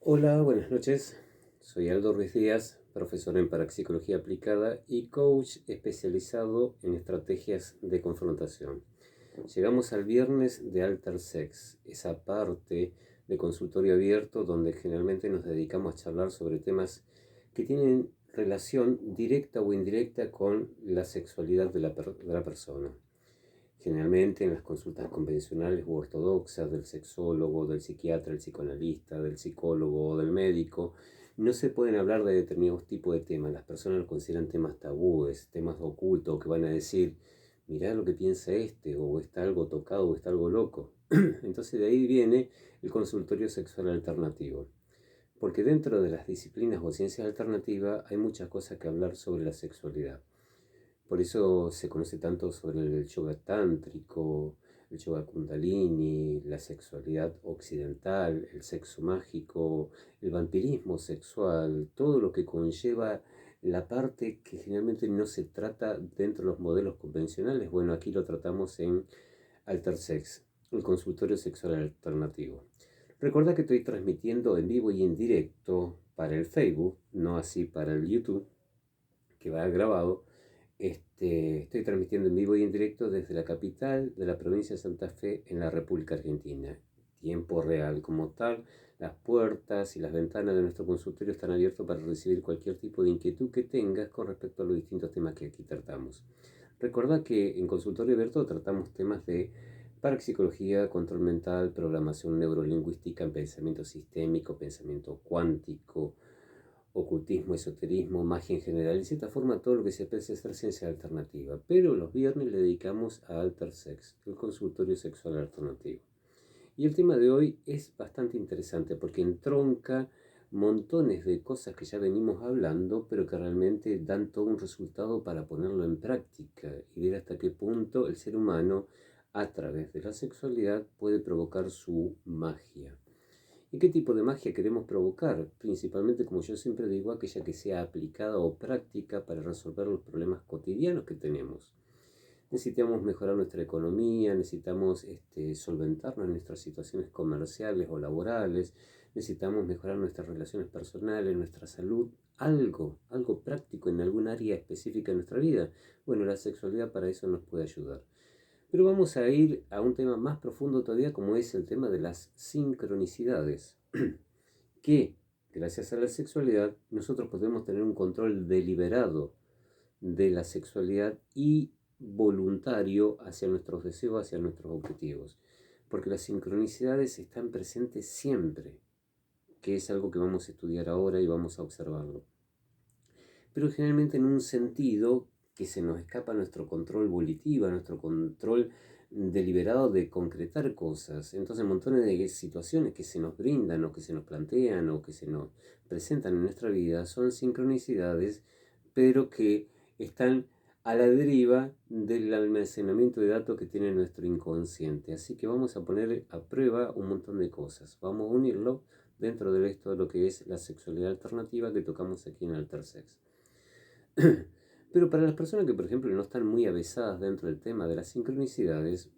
Hola, buenas noches. Soy Aldo Ruiz Díaz, profesor en parapsicología aplicada y coach especializado en estrategias de confrontación. Llegamos al viernes de Alter Sex, esa parte de consultorio abierto donde generalmente nos dedicamos a charlar sobre temas que tienen relación directa o indirecta con la sexualidad de la persona. Generalmente en las consultas convencionales u ortodoxas del sexólogo, del psiquiatra, del psicoanalista, del psicólogo o del médico, no se pueden hablar de determinados tipos de temas. Las personas los consideran temas tabúes, temas ocultos, que van a decir, mirá lo que piensa este, o está algo tocado, o está algo loco. Entonces de ahí viene el consultorio sexual alternativo. Porque dentro de las disciplinas o ciencias alternativas hay muchas cosas que hablar sobre la sexualidad. Por eso se conoce tanto sobre el yoga tántrico, el yoga kundalini, la sexualidad occidental, el sexo mágico, el vampirismo sexual, todo lo que conlleva la parte que generalmente no se trata dentro de los modelos convencionales. Bueno, aquí lo tratamos en Alter Sex, el consultorio sexual alternativo. Recuerda que estoy transmitiendo en vivo y en directo para el Facebook, no así para el YouTube, que va grabado. Estoy transmitiendo en vivo y en directo desde la capital de la provincia de Santa Fe en la República Argentina. Tiempo real como tal, las puertas y las ventanas de nuestro consultorio están abiertas para recibir cualquier tipo de inquietud que tengas con respecto a los distintos temas que aquí tratamos. Recuerda que en consultorio abierto tratamos temas de parapsicología, control mental, programación neurolingüística, pensamiento sistémico, pensamiento cuántico, ocultismo, esoterismo, magia en general, en cierta forma todo lo que se aprecia ser ciencia alternativa. Pero los viernes le dedicamos a Alter Sex, el consultorio sexual alternativo. Y el tema de hoy es bastante interesante porque entronca montones de cosas que ya venimos hablando, pero que realmente dan todo un resultado para ponerlo en práctica y ver hasta qué punto el ser humano, a través de la sexualidad, puede provocar su magia. ¿Y qué tipo de magia queremos provocar? Principalmente, como yo siempre digo, aquella que sea aplicada o práctica para resolver los problemas cotidianos que tenemos. Necesitamos mejorar nuestra economía, necesitamos solventarnos en nuestras situaciones comerciales o laborales, necesitamos mejorar nuestras relaciones personales, nuestra salud, algo práctico en algún área específica de nuestra vida. Bueno, la sexualidad para eso nos puede ayudar. Pero vamos a ir a un tema más profundo todavía, como es el tema de las sincronicidades, que gracias a la sexualidad nosotros podemos tener un control deliberado de la sexualidad y voluntario hacia nuestros deseos, hacia nuestros objetivos. Porque las sincronicidades están presentes siempre, que es algo que vamos a estudiar ahora y vamos a observarlo. Pero generalmente en un sentido que se nos escapa a nuestro control volitivo, a nuestro control deliberado de concretar cosas. Entonces montones de situaciones que se nos brindan o que se nos plantean o que se nos presentan en nuestra vida son sincronicidades, pero que están a la deriva del almacenamiento de datos que tiene nuestro inconsciente. Así que vamos a poner a prueba un montón de cosas. Vamos a unirlo dentro de esto de lo que es la sexualidad alternativa que tocamos aquí en Alter Sex. Pero para las personas que, por ejemplo, no están muy avesadas dentro del tema de las sincronicidades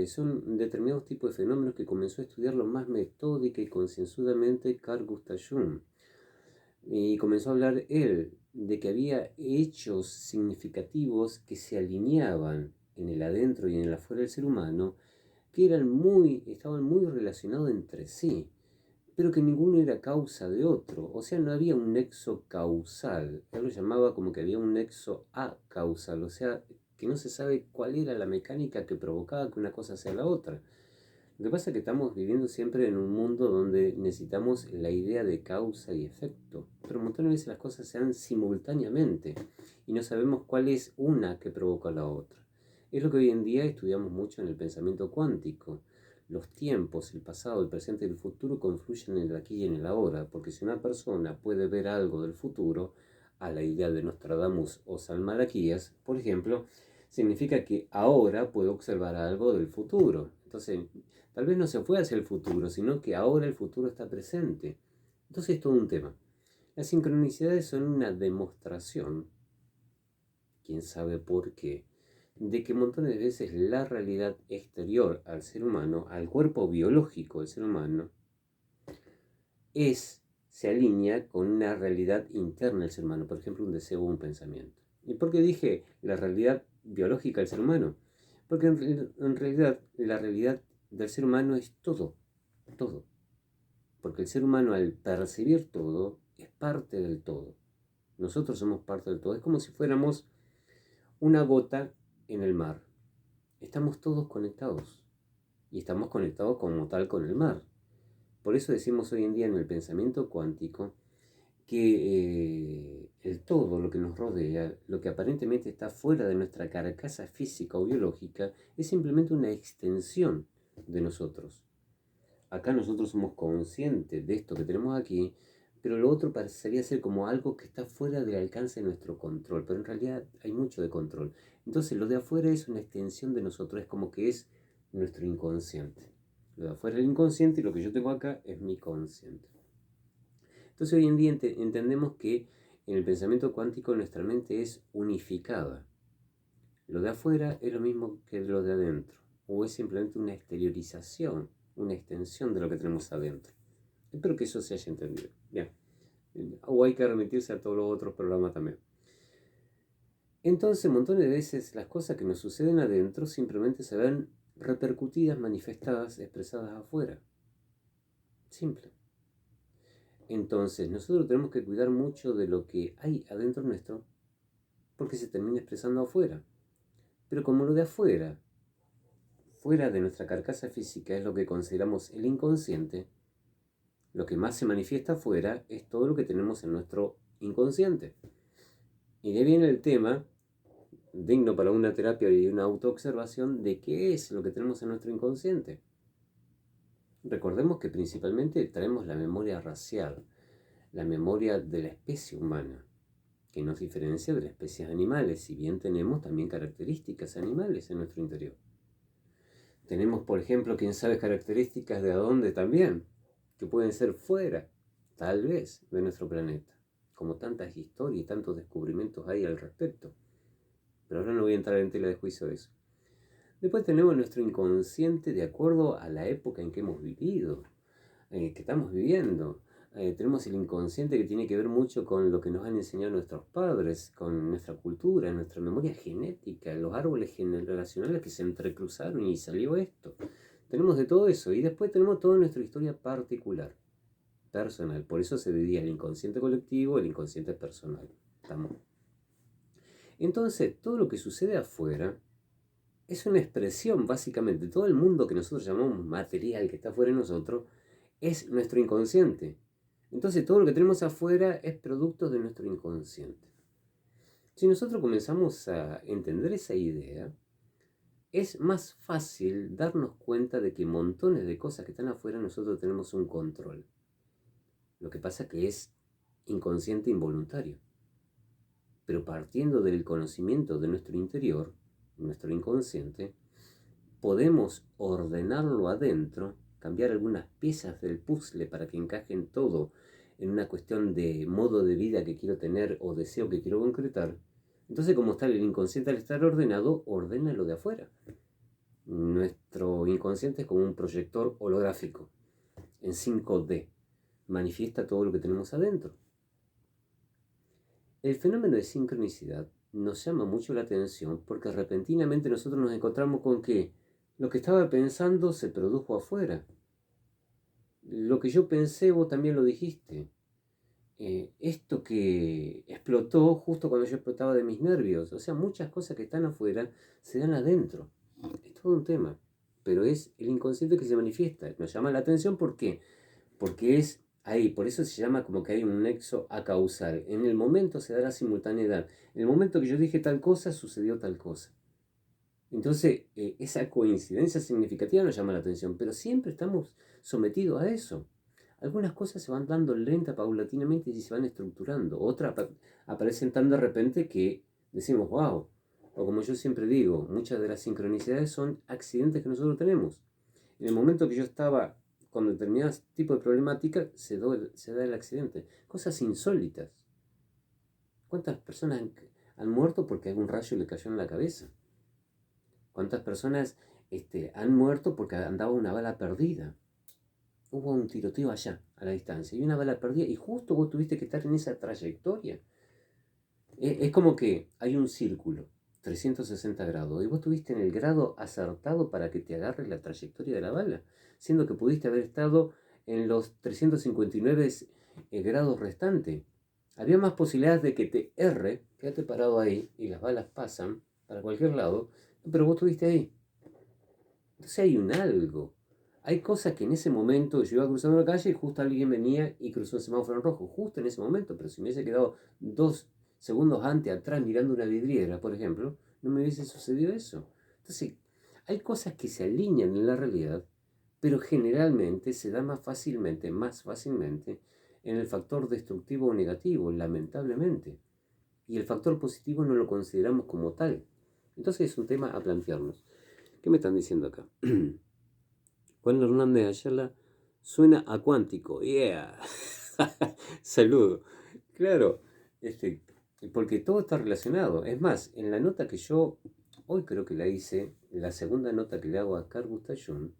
son determinados tipos de fenómenos que comenzó a estudiarlo más metódica y concienzudamente Carl Gustav Jung. Y comenzó a hablar él de que había hechos significativos que se alineaban en el adentro y en el afuera del ser humano, que estaban muy relacionados entre sí, pero que ninguno era causa de otro, o sea, no había un nexo causal. Él lo llamaba como que había un nexo acausal, o sea, que no se sabe cuál era la mecánica que provocaba que una cosa sea la otra. Lo que pasa es que estamos viviendo siempre en un mundo donde necesitamos la idea de causa y efecto, pero un montón de veces las cosas se dan simultáneamente y no sabemos cuál es una que provoca a la otra. Es lo que hoy en día estudiamos mucho en el pensamiento cuántico. Los tiempos, el pasado, el presente y el futuro confluyen en el aquí y en el ahora, porque si una persona puede ver algo del futuro, a la idea de Nostradamus o San Malaquías, por ejemplo, significa que ahora puede observar algo del futuro. Entonces, tal vez no se fue hacia el futuro, sino que ahora el futuro está presente. Entonces es todo un tema. Las sincronicidades son una demostración, quién sabe por qué, de que montones de veces la realidad exterior al ser humano, al cuerpo biológico del ser humano, se alinea con una realidad interna del ser humano, por ejemplo, un deseo o un pensamiento. ¿Y por qué dije la realidad biológica del ser humano? Porque en realidad la realidad del ser humano es todo, todo. Porque el ser humano al percibir todo es parte del todo. Nosotros somos parte del todo. Es como si fuéramos una gota en el mar. Estamos todos conectados. Y estamos conectados como tal con el mar. Por eso decimos hoy en día en el pensamiento cuántico que el todo, lo que nos rodea, lo que aparentemente está fuera de nuestra carcasa física o biológica, es simplemente una extensión de nosotros. Acá nosotros somos conscientes de esto que tenemos aquí, pero lo otro parecería ser como algo que está fuera del alcance de nuestro control, pero en realidad hay mucho de control. Entonces lo de afuera es una extensión de nosotros, es como que es nuestro inconsciente. Lo de afuera es el inconsciente y lo que yo tengo acá es mi consciente. Entonces hoy en día entendemos que en el pensamiento cuántico nuestra mente es unificada. Lo de afuera es lo mismo que lo de adentro, o es simplemente una exteriorización, una extensión de lo que tenemos adentro. Espero que eso se haya entendido. Bien. O hay que remitirse a todos los otros programas también. Entonces, montones de veces las cosas que nos suceden adentro simplemente se ven repercutidas, manifestadas, expresadas afuera. Simple. Entonces, nosotros tenemos que cuidar mucho de lo que hay adentro nuestro, porque se termina expresando afuera. Pero como lo de afuera, fuera de nuestra carcasa física, es lo que consideramos el inconsciente, lo que más se manifiesta afuera es todo lo que tenemos en nuestro inconsciente. Y de ahí viene el tema, digno para una terapia y una autoobservación, de qué es lo que tenemos en nuestro inconsciente. Recordemos que principalmente traemos la memoria racial, la memoria de la especie humana, que nos diferencia de las especies animales, si bien tenemos también características animales en nuestro interior. Tenemos, por ejemplo, quién sabe, características de dónde también, que pueden ser fuera, tal vez, de nuestro planeta. Como tantas historias y tantos descubrimientos hay al respecto. Pero ahora no voy a entrar en tela de juicio de eso. Después tenemos nuestro inconsciente de acuerdo a la época en que hemos vivido, que estamos viviendo. Tenemos el inconsciente que tiene que ver mucho con lo que nos han enseñado nuestros padres, con nuestra cultura, nuestra memoria genética, los árboles generacionales que se entrecruzaron y salió esto. Tenemos de todo eso y después tenemos toda nuestra historia particular, personal. Por eso se dividía el inconsciente colectivo, el inconsciente personal. ¿Estamos? Entonces, todo lo que sucede afuera es una expresión, básicamente. Todo el mundo que nosotros llamamos material, que está afuera de nosotros, es nuestro inconsciente. Entonces todo lo que tenemos afuera es producto de nuestro inconsciente. Si nosotros comenzamos a entender esa idea, es más fácil darnos cuenta de que montones de cosas que están afuera nosotros tenemos un control. Lo que pasa es que es inconsciente involuntario. Pero partiendo del conocimiento de nuestro interior, nuestro inconsciente, podemos ordenarlo adentro, cambiar algunas piezas del puzzle para que encajen todo en una cuestión de modo de vida que quiero tener o deseo que quiero concretar. Entonces, como está el inconsciente al estar ordenado, ordena lo de afuera. Nuestro inconsciente es como un proyector holográfico en 5D. Manifiesta todo lo que tenemos adentro. El fenómeno de sincronicidad nos llama mucho la atención porque repentinamente nosotros nos encontramos con que lo que estaba pensando se produjo afuera. Lo que yo pensé, vos también lo dijiste. Esto que explotó justo cuando yo explotaba de mis nervios. O sea, muchas cosas que están afuera se dan adentro. Es todo un tema. Pero es el inconsciente que se manifiesta. Nos llama la atención, ¿por qué? Porque es ahí. Por eso se llama como que hay un nexo acausal. En el momento se da la simultaneidad. En el momento que yo dije tal cosa, sucedió tal cosa. Entonces, esa coincidencia significativa nos llama la atención, pero siempre estamos sometidos a eso. Algunas cosas se van dando lenta, paulatinamente y se van estructurando. Otras aparecen tan de repente que decimos, wow. O como yo siempre digo, muchas de las sincronicidades son accidentes que nosotros tenemos. En el momento que yo estaba con determinados tipos de problemática, se da el accidente. Cosas insólitas. ¿Cuántas personas han muerto porque algún rayo le cayó en la cabeza? ¿Cuántas personas han muerto porque andaba una bala perdida? hubo un tiroteo allá, a la distancia, y una bala perdida, y justo vos tuviste que estar en esa trayectoria. Es como que hay un círculo, 360 grados, y vos estuviste en el grado acertado para que te agarre la trayectoria de la bala, siendo que pudiste haber estado en los 359 grados restantes. Había más posibilidades de que te erre, quédate parado ahí, y las balas pasan para cualquier lado, pero vos estuviste ahí. Entonces hay un algo. Hay cosas que en ese momento yo iba cruzando la calle y justo alguien venía y cruzó el semáforo en rojo, justo en ese momento, pero si me hubiese quedado 2 segundos antes atrás mirando una vidriera, por ejemplo, no me hubiese sucedido eso. Entonces, hay cosas que se alinean en la realidad, pero generalmente se da más fácilmente, en el factor destructivo o negativo, lamentablemente. Y el factor positivo no lo consideramos como tal. Entonces es un tema a plantearnos. ¿Qué me están diciendo acá? Juan Hernández Ayala suena a cuántico. Yeah. Saludo. Claro, este, porque todo está relacionado. Es más, en la nota que yo hoy creo que la hice, la segunda nota que le hago a Carl Gustav Jung,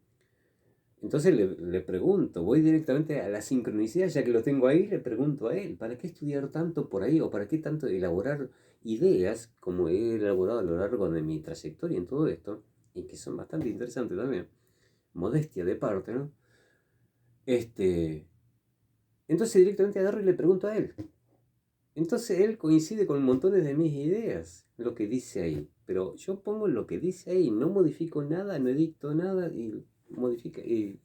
entonces le pregunto, voy directamente a la sincronicidad, ya que lo tengo ahí, le pregunto a él, ¿para qué estudiar tanto por ahí o para qué tanto elaborar ideas como he elaborado a lo largo de mi trayectoria en todo esto, y que son bastante interesantes también? Modestia de parte, ¿no? Entonces directamente agarro y le pregunto a él. Entonces él coincide con montones de mis ideas, lo que dice ahí. Pero yo pongo lo que dice ahí, no modifico nada, no edito nada y modifica. Y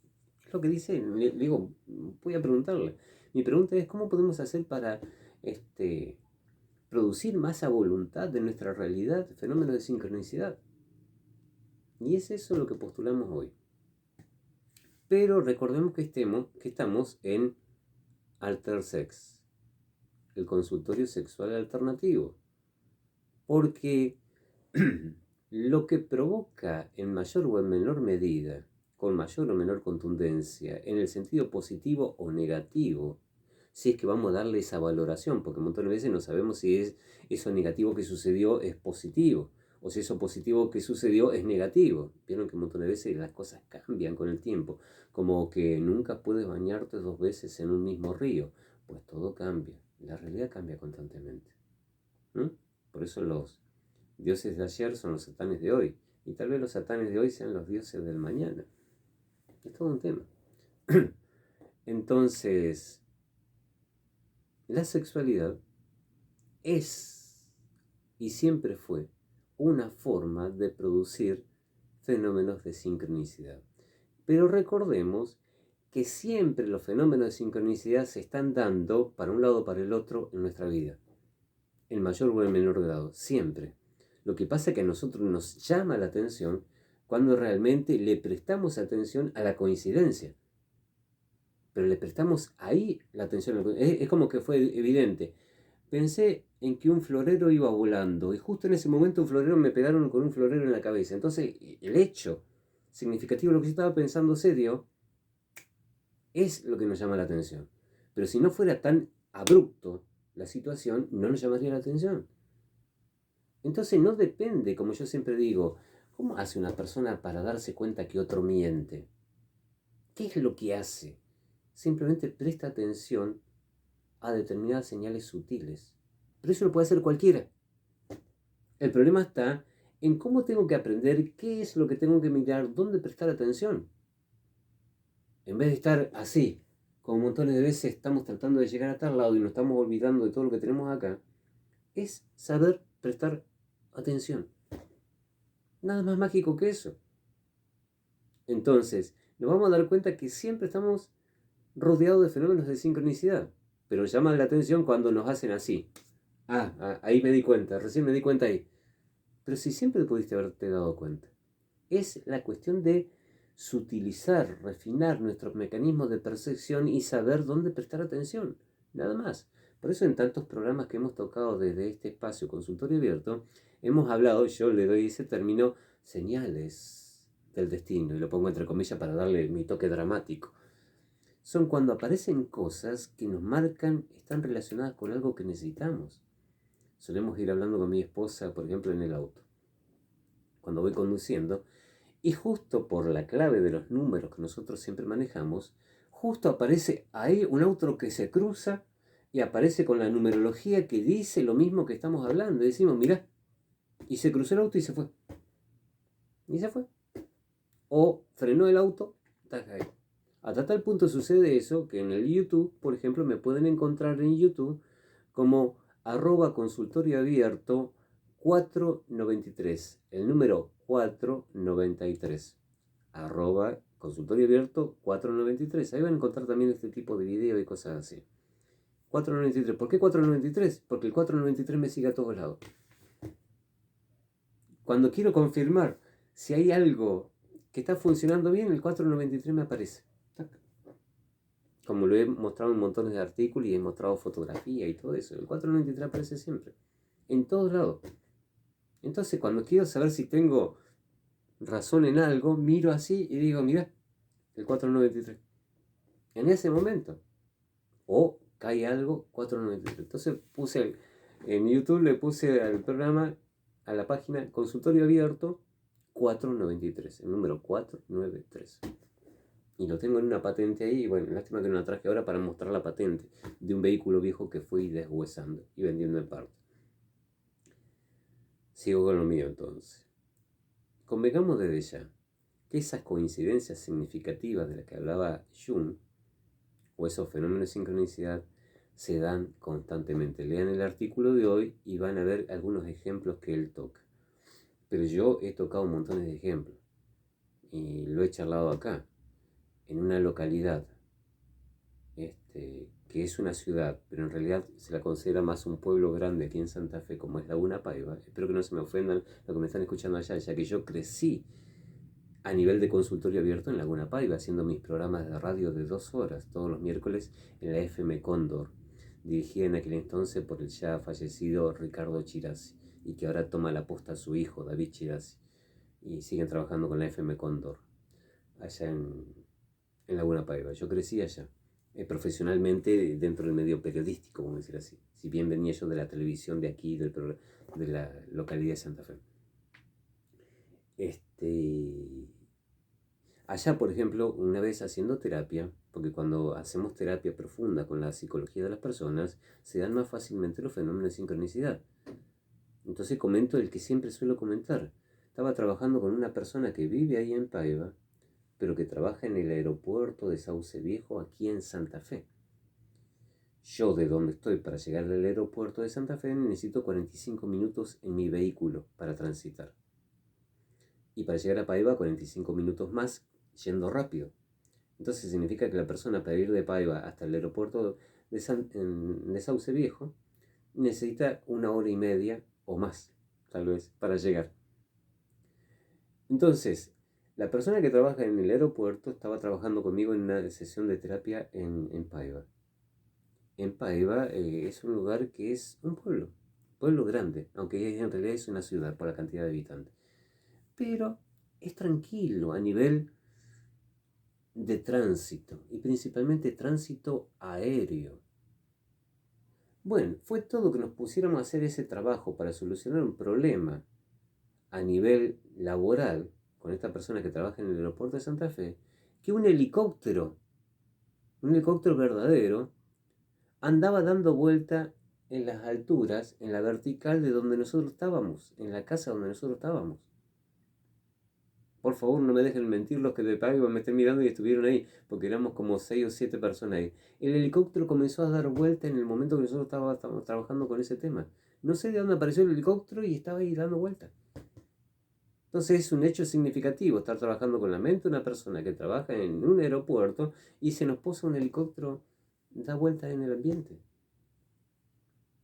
es lo que dice él. Le digo, voy a preguntarle. Mi pregunta es, ¿cómo podemos hacer para producir más a voluntad de nuestra realidad fenómenos de sincronicidad? Y es eso lo que postulamos hoy. Pero recordemos que estamos en Alter Sex, el consultorio sexual alternativo. Porque lo que provoca en mayor o en menor medida, con mayor o menor contundencia, en el sentido positivo o negativo, si es que vamos a darle esa valoración, porque un montón de veces no sabemos si es eso negativo que sucedió es positivo, o si eso positivo que sucedió es negativo. Vieron que un montón de veces las cosas cambian con el tiempo, como que nunca puedes bañarte 2 veces en un mismo río, pues todo cambia, la realidad cambia constantemente. ¿Mm? Por eso los dioses de ayer son los satanes de hoy, y tal vez los satanes de hoy sean los dioses del mañana. Es todo un tema. Entonces, la sexualidad es y siempre fue una forma de producir fenómenos de sincronicidad. Pero recordemos que siempre los fenómenos de sincronicidad se están dando para un lado o para el otro en nuestra vida, en mayor o en menor grado, siempre. Lo que pasa es que a nosotros nos llama la atención cuando realmente le prestamos atención a la coincidencia. Pero le prestamos ahí la atención. Es como que fue evidente. Pensé en que un florero iba volando y justo en ese momento un florero me pegaron con un florero en la cabeza. Entonces el hecho significativo de lo que yo estaba pensando se dio, es lo que nos llama la atención. Pero si no fuera tan abrupto la situación, no nos llamaría la atención. Entonces no depende, como yo siempre digo, ¿cómo hace una persona para darse cuenta que otro miente? ¿Qué es lo que hace? Simplemente presta atención a determinadas señales sutiles. Pero eso lo puede hacer cualquiera. El problema está en cómo tengo que aprender qué es lo que tengo que mirar, dónde prestar atención. En vez de estar así, como montones de veces estamos tratando de llegar a tal lado y nos estamos olvidando de todo lo que tenemos acá, es saber prestar atención. Nada más mágico que eso. Entonces, nos vamos a dar cuenta que siempre estamos rodeados de fenómenos de sincronicidad, pero llaman la atención cuando nos hacen así. Ahí me di cuenta, recién me di cuenta ahí. Pero si siempre pudiste haberte dado cuenta. Es la cuestión de sutilizar, refinar nuestros mecanismos de percepción y saber dónde prestar atención. Nada más. Por eso en tantos programas que hemos tocado desde este espacio consultorio abierto, hemos hablado, yo le doy ese término, señales del destino, y lo pongo entre comillas para darle mi toque dramático. Son cuando aparecen cosas que nos marcan, están relacionadas con algo que necesitamos. Solemos ir hablando con mi esposa, por ejemplo, en el auto, cuando voy conduciendo, y justo por la clave de los números que nosotros siempre manejamos, justo aparece ahí un auto que se cruza y aparece con la numerología que dice lo mismo que estamos hablando. Y decimos, mirá, y se cruzó el auto y se fue. Y se fue. O frenó el auto, taca ahí. Hasta tal punto sucede eso que en el YouTube, por ejemplo, me pueden encontrar en YouTube como @consultorio abierto 493, el número 493, consultorio abierto 493. Ahí van a encontrar también este tipo de video y cosas así. 493, ¿por qué 493? Porque el 493 me sigue a todos lados. Cuando quiero confirmar si hay algo que está funcionando bien, el 493 me aparece. Como lo he mostrado en montones de artículos y he mostrado fotografía y todo eso. El 493 aparece siempre. En todos lados. Entonces, cuando quiero saber si tengo razón en algo, miro así y digo, mira, el 493. En ese momento. O cae algo, 493. Entonces en YouTube le puse al programa, a la página Consultorio Abierto 493. El número 493. Y lo tengo en una patente ahí. Y bueno, lástima que no la traje ahora para mostrar la patente de un vehículo viejo que fui deshuesando y vendiendo en parte. Sigo con lo mío entonces. Convengamos desde ya que esas coincidencias significativas de las que hablaba Jung, o esos fenómenos de sincronicidad, se dan constantemente. Lean el artículo de hoy y van a ver algunos ejemplos que él toca. Pero yo he tocado montones de ejemplos y lo he charlado acá, en una localidad que es una ciudad, pero en realidad se la considera más un pueblo grande aquí en Santa Fe, como es Laguna Paiva. Espero que no se me ofendan los que me están escuchando allá, ya que yo crecí a nivel de consultorio abierto en Laguna Paiva, haciendo mis programas de radio de 2 horas, todos los miércoles en la FM Cóndor, dirigida en aquel entonces por el ya fallecido Ricardo Chirasi, y que ahora toma la posta a su hijo, David Chirasi, y siguen trabajando con la FM Cóndor, allá en Laguna Paiva. Yo crecí allá, profesionalmente dentro del medio periodístico, vamos a decir así, si bien venía yo de la televisión de aquí, de la localidad de Santa Fe. Allá, por ejemplo, una vez haciendo terapia, porque cuando hacemos terapia profunda con la psicología de las personas, se dan más fácilmente los fenómenos de sincronicidad. Entonces comento el que siempre suelo comentar. Estaba trabajando con una persona que vive ahí en Paiva, pero que trabaja en el aeropuerto de Sauce Viejo, aquí en Santa Fe. Yo, de donde estoy para llegar al aeropuerto de Santa Fe, necesito 45 minutos en mi vehículo para transitar. Y para llegar a Paiva, 45 minutos más yendo rápido. Entonces significa que la persona, para ir de Paiva hasta el aeropuerto de Sauce Viejo, necesita 1 hora y media o más, tal vez, para llegar. Entonces, la persona que trabaja en el aeropuerto estaba trabajando conmigo en una sesión de terapia en Paiva. En Paiva es un lugar que es un pueblo grande, aunque en realidad es una ciudad por la cantidad de habitantes. Pero es tranquilo a nivel de tránsito, y principalmente tránsito aéreo. Bueno, fue todo que nos pusiéramos a hacer ese trabajo para solucionar un problema a nivel laboral con esta persona que trabaja en el aeropuerto de Santa Fe, que un helicóptero verdadero, andaba dando vuelta en las alturas, en la vertical de donde nosotros estábamos, en la casa donde nosotros estábamos. Por favor, no me dejen mentir los que de Paiva me estén mirando y estuvieron ahí, porque éramos como 6 o 7 personas ahí. El helicóptero comenzó a dar vuelta en el momento que nosotros estábamos trabajando con ese tema. No sé de dónde apareció el helicóptero y estaba ahí dando vuelta. Entonces es un hecho significativo estar trabajando con la mente de una persona que trabaja en un aeropuerto y se nos posa un helicóptero, da vuelta en el ambiente.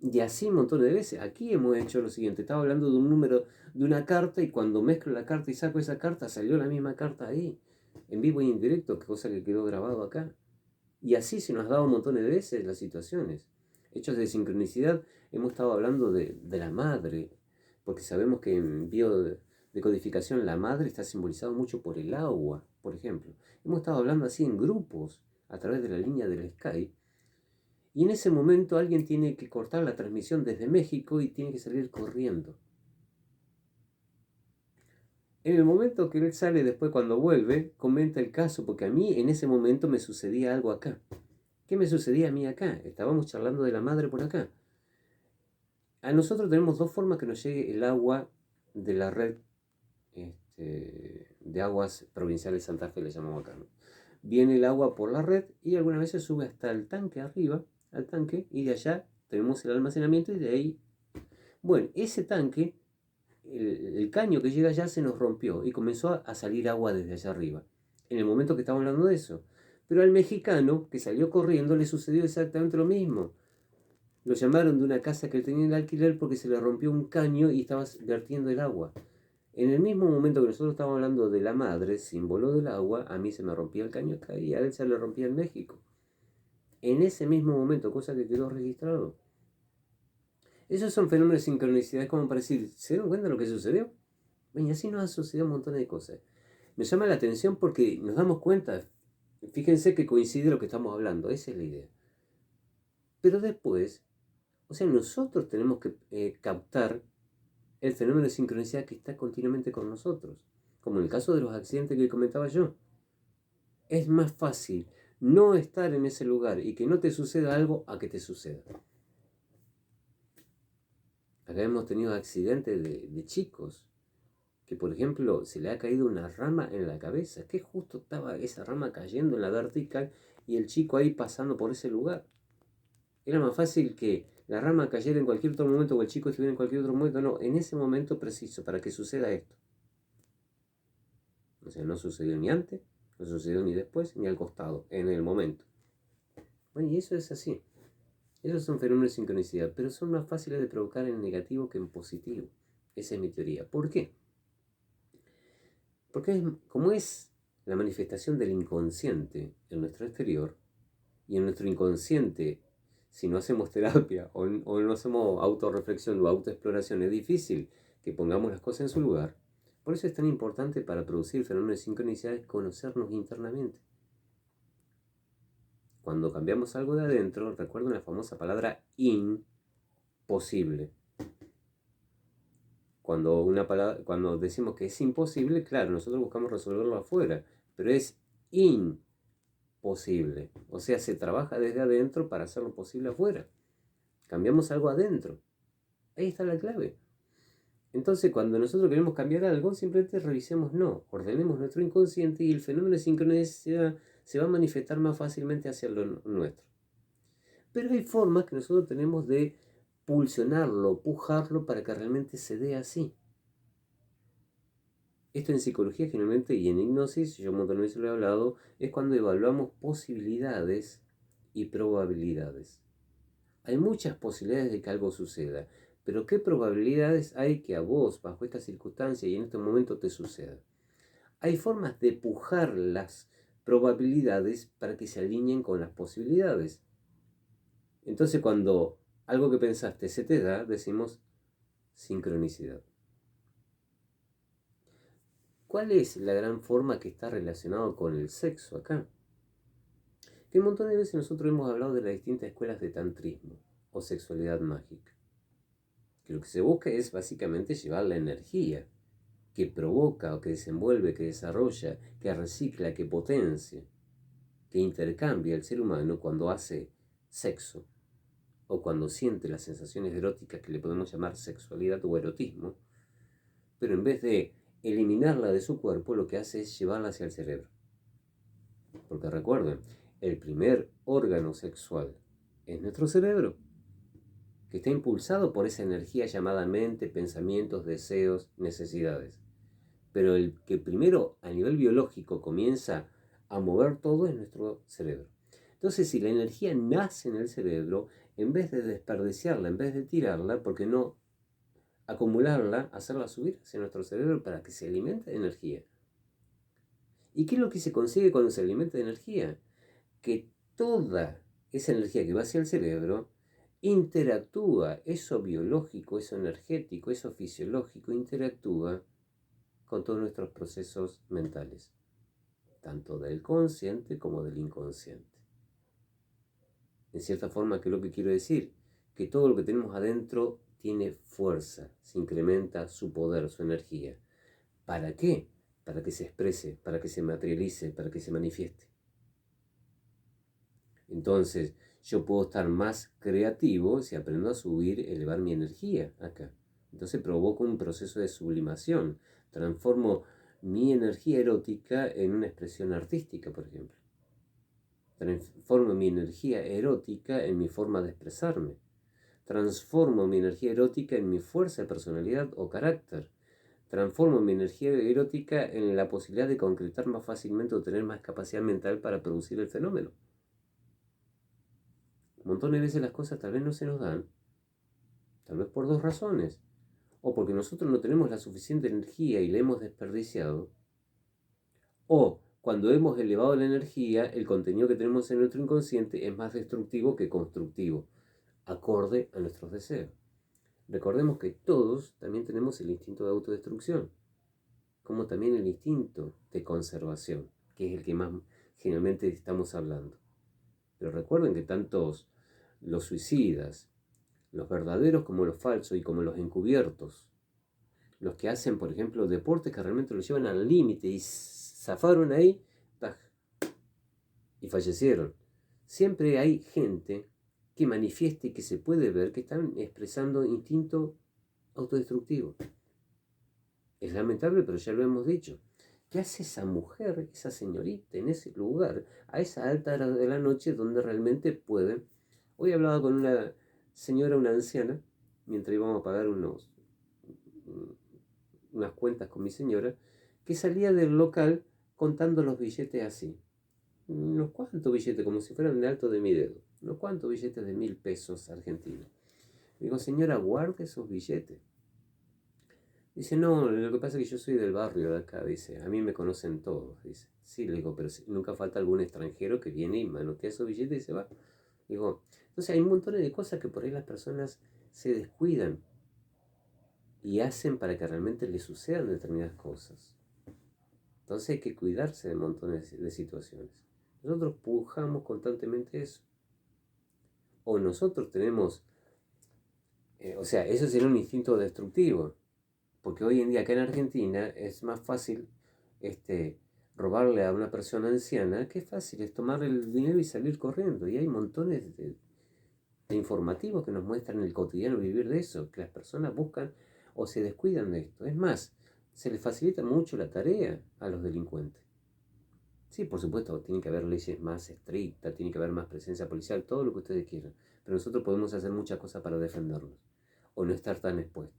Y así un montón de veces. Aquí hemos hecho lo siguiente. Estaba hablando de un número de una carta y cuando mezclo la carta y saco esa carta, salió la misma carta ahí. En vivo y en directo, cosa que quedó grabado acá. Y así se nos ha dado un montón de veces las situaciones. Hechos de sincronicidad, hemos estado hablando de la madre. Porque sabemos que en biodecodificación la madre está simbolizada mucho por el agua, por ejemplo. Hemos estado hablando así en grupos, a través de la línea del Skype. Y en ese momento alguien tiene que cortar la transmisión desde México y tiene que salir corriendo. En el momento que él sale, después cuando vuelve, comenta el caso, porque a mí en ese momento me sucedía algo acá. ¿Qué me sucedía a mí acá? Estábamos charlando de la madre por acá. A nosotros tenemos dos formas que nos llegue el agua de la red de aguas provinciales Santa Fe, le llamamos acá, ¿no? Viene el agua por la red y algunas veces sube hasta el tanque arriba, al tanque, y de allá tenemos el almacenamiento y de ahí... Bueno, ese tanque, el caño que llega allá se nos rompió y comenzó a salir agua desde allá arriba, en el momento que estábamos hablando de eso. Pero al mexicano que salió corriendo le sucedió exactamente lo mismo. Lo llamaron de una casa que él tenía en alquiler porque se le rompió un caño y estaba vertiendo el agua. En el mismo momento que nosotros estábamos hablando de la madre, símbolo del agua, a mí se me rompía el caño acá y a él se le rompía en México. En ese mismo momento, cosa que quedó registrado. Esos son fenómenos de sincronicidad, como para decir, ¿se dieron cuenta de lo que sucedió? Y así nos ha sucedido un montón de cosas. Me llama la atención porque nos damos cuenta, fíjense que coincide lo que estamos hablando, esa es la idea. Pero después, o sea, nosotros tenemos que captar el fenómeno de sincronicidad que está continuamente con nosotros. Como en el caso de los accidentes que comentaba yo. Es más fácil no estar en ese lugar y que no te suceda algo a que te suceda. Acá hemos tenido accidentes de chicos que, por ejemplo, se le ha caído una rama en la cabeza, que justo estaba esa rama cayendo en la vertical y el chico ahí pasando por ese lugar. Era más fácil que la rama cayera en cualquier otro momento o el chico estuviera en cualquier otro momento. No, en ese momento preciso, para que suceda esto. O sea, no sucedió ni antes, no sucedió ni después, ni al costado, en el momento. Bueno, y eso es así. Esos son fenómenos de sincronicidad, pero son más fáciles de provocar en negativo que en positivo. Esa es mi teoría. ¿Por qué? Porque como es la manifestación del inconsciente en nuestro exterior, y en nuestro inconsciente, si no hacemos terapia o no hacemos autorreflexión o autoexploración, es difícil que pongamos las cosas en su lugar. Por eso es tan importante para producir fenómenos de sincronicidad conocernos internamente. Cuando cambiamos algo de adentro, recuerden la famosa palabra imposible. Cuando decimos que es imposible, claro, nosotros buscamos resolverlo afuera, pero es imposible. O sea, se trabaja desde adentro para hacerlo posible afuera. Cambiamos algo adentro. Ahí está la clave. Entonces, cuando nosotros queremos cambiar algo, simplemente revisemos, no, ordenemos nuestro inconsciente y el fenómeno de sincronicidad se va a manifestar más fácilmente hacia lo nuestro. Pero hay formas que nosotros tenemos de pulsionarlo, pujarlo para que realmente se dé así. Esto en psicología generalmente y en hipnosis, yo un montón de veces lo he hablado, es cuando evaluamos posibilidades y probabilidades. Hay muchas posibilidades de que algo suceda, pero ¿qué probabilidades hay que a vos, bajo esta circunstancia y en este momento te suceda? Hay formas de pujar las probabilidades para que se alineen con las posibilidades. Entonces cuando algo que pensaste se te da, decimos sincronicidad. ¿Cuál es la gran forma que está relacionada con el sexo acá? Que un montón de veces nosotros hemos hablado de las distintas escuelas de tantrismo o sexualidad mágica. Que lo que se busca es básicamente llevar la energía que provoca o que desenvuelve, que desarrolla, que recicla, que potencia, que intercambia el ser humano cuando hace sexo o cuando siente las sensaciones eróticas que le podemos llamar sexualidad o erotismo, pero en vez de eliminarla de su cuerpo, lo que hace es llevarla hacia el cerebro. Porque recuerden, el primer órgano sexual es nuestro cerebro, que está impulsado por esa energía llamada mente, pensamientos, deseos, necesidades. Pero el que primero a nivel biológico comienza a mover todo es nuestro cerebro. Entonces, si la energía nace en el cerebro, en vez de desperdiciarla, en vez de tirarla, ¿por qué no acumularla, hacerla subir hacia nuestro cerebro para que se alimente de energía? ¿Y qué es lo que se consigue cuando se alimenta de energía? Que toda esa energía que va hacia el cerebro interactúa, eso biológico, eso energético, eso fisiológico, interactúa con todos nuestros procesos mentales, tanto del consciente como del inconsciente. En cierta forma, ¿qué es lo que quiero decir? Que todo lo que tenemos adentro tiene fuerza, se incrementa su poder, su energía. ¿Para qué? Para que se exprese, para que se materialice, para que se manifieste. Entonces, yo puedo estar más creativo si aprendo a subir, elevar mi energía acá. Entonces provoco un proceso de sublimación. Transformo mi energía erótica en una expresión artística, por ejemplo. Transformo mi energía erótica en mi forma de expresarme. Transformo mi energía erótica en mi fuerza de personalidad o carácter. Transformo mi energía erótica en la posibilidad de concretar más fácilmente o tener más capacidad mental para producir el fenómeno. Montones de veces las cosas tal vez no se nos dan, tal vez por dos razones. O porque nosotros no tenemos la suficiente energía y la hemos desperdiciado. O cuando hemos elevado la energía, el contenido que tenemos en nuestro inconsciente es más destructivo que constructivo, acorde a nuestros deseos. Recordemos que todos también tenemos el instinto de autodestrucción, como también el instinto de conservación, que es el que más generalmente estamos hablando. Pero recuerden que tantos los suicidas, los verdaderos como los falsos y como los encubiertos, los que hacen, por ejemplo, deportes que realmente los llevan al límite y zafaron ahí y fallecieron. Siempre hay gente que manifiesta y que se puede ver que están expresando instinto autodestructivo. Es lamentable, pero ya lo hemos dicho. ¿Qué hace esa mujer, esa señorita, en ese lugar, a esa alta hora de la noche donde realmente pueden? Hoy hablaba con una señora, una anciana, mientras íbamos a pagar unas cuentas con mi señora, que salía del local contando los billetes así. Unos cuantos billetes, como si fueran de alto de mi dedo. Unos cuantos billetes de 1.000 pesos argentinos. Digo, señora, guarde esos billetes. Dice, no, lo que pasa es que yo soy del barrio de acá, dice, a mí me conocen todos, dice. Sí, le digo, pero nunca falta algún extranjero que viene y manotea esos billetes y se va. Digo, entonces hay un montón de cosas que por ahí las personas se descuidan y hacen para que realmente les sucedan determinadas cosas. Entonces hay que cuidarse de montones de situaciones. Nosotros pujamos constantemente eso. O nosotros tenemos, o sea, eso sería un instinto destructivo. Porque hoy en día acá en Argentina es más fácil robarle a una persona anciana, que es fácil, es tomar el dinero y salir corriendo. Y hay montones de informativos que nos muestran el cotidiano vivir de eso, que las personas buscan o se descuidan de esto. Es más, se les facilita mucho la tarea a los delincuentes. Sí, por supuesto, tiene que haber leyes más estrictas, tiene que haber más presencia policial, todo lo que ustedes quieran. Pero nosotros podemos hacer muchas cosas para defendernos o no estar tan expuestos.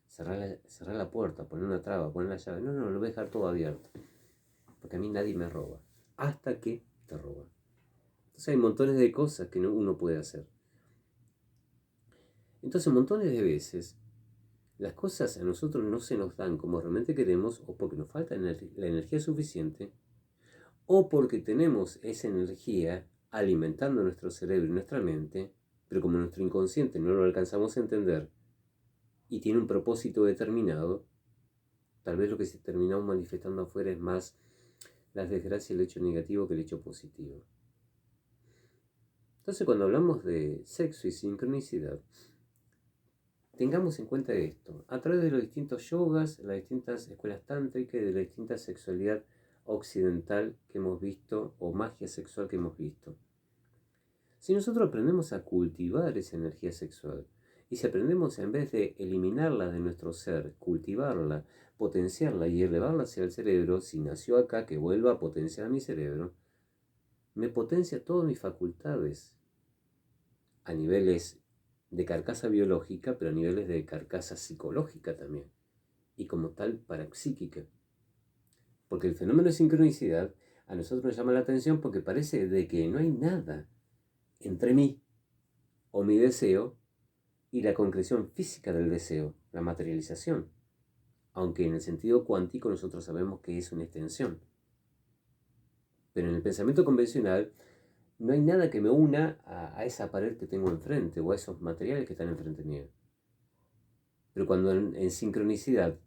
Cerrar la puerta, poner una traba, poner la llave. No, lo voy a dejar todo abierto. Porque a mí nadie me roba. Hasta que te roban. Entonces hay montones de cosas que uno puede hacer. Entonces montones de veces las cosas a nosotros no se nos dan como realmente queremos, o porque nos falta la energía suficiente, o porque tenemos esa energía alimentando nuestro cerebro y nuestra mente, pero como nuestro inconsciente no lo alcanzamos a entender y tiene un propósito determinado, tal vez lo que se terminamos manifestando afuera es más las desgracias y el hecho negativo que el hecho positivo. Entonces, cuando hablamos de sexo y sincronicidad, tengamos en cuenta esto. A través de los distintos yogas, las distintas escuelas tántricas y de la distinta sexualidad occidental que hemos visto, o magia sexual que hemos visto. Si nosotros aprendemos a cultivar esa energía sexual, y si aprendemos en vez de eliminarla de nuestro ser, cultivarla, potenciarla y elevarla hacia el cerebro, si nació acá, que vuelva a potenciar mi cerebro, me potencia todas mis facultades a niveles de carcasa biológica, pero a niveles de carcasa psicológica también, y como tal parapsíquica. Porque el fenómeno de sincronicidad a nosotros nos llama la atención porque parece de que no hay nada entre mí o mi deseo y la concreción física del deseo, la materialización. Aunque en el sentido cuántico nosotros sabemos que es una extensión. Pero en el pensamiento convencional no hay nada que me una a esa pared que tengo enfrente o a esos materiales que están enfrente mío. Pero cuando en sincronicidad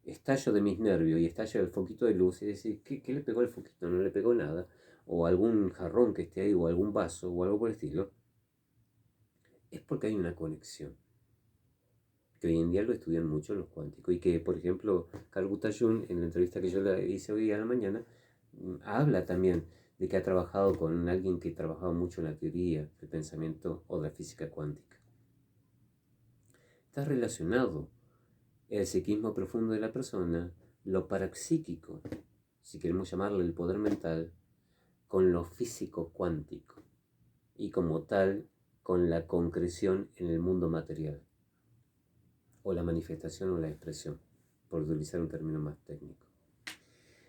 estallo de mis nervios y estallo el foquito de luz y decir, ¿qué le pegó el foquito? No le pegó nada. O algún jarrón que esté ahí, o algún vaso, o algo por el estilo. Es porque hay una conexión. que hoy en día lo estudian mucho los cuánticos y que, por ejemplo, Carl Gustav Jung, en la entrevista que yo le hice hoy a la mañana, habla también de que ha trabajado con alguien que trabajaba mucho en la teoría del pensamiento o de la física cuántica. Está relacionado el psiquismo profundo de la persona, lo parapsíquico, si queremos llamarlo el poder mental, con lo físico cuántico y como tal con la concreción en el mundo material, o la manifestación o la expresión, por utilizar un término más técnico.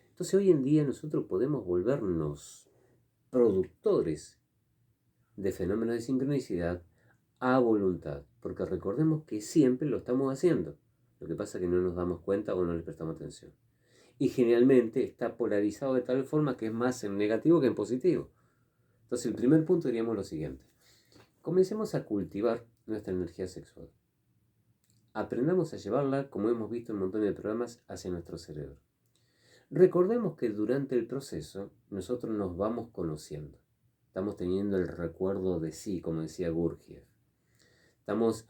Entonces hoy en día nosotros podemos volvernos productores de fenómenos de sincronicidad a voluntad, porque recordemos que siempre lo estamos haciendo. Lo que pasa es que no nos damos cuenta o no le prestamos atención. Y generalmente está polarizado de tal forma que es más en negativo que en positivo. Entonces el primer punto diríamos lo siguiente. Comencemos a cultivar nuestra energía sexual. Aprendamos a llevarla, como hemos visto en un montón de programas, hacia nuestro cerebro. Recordemos que durante el proceso nosotros nos vamos conociendo. Estamos teniendo el recuerdo de sí, como decía Gurdjieff. Estamos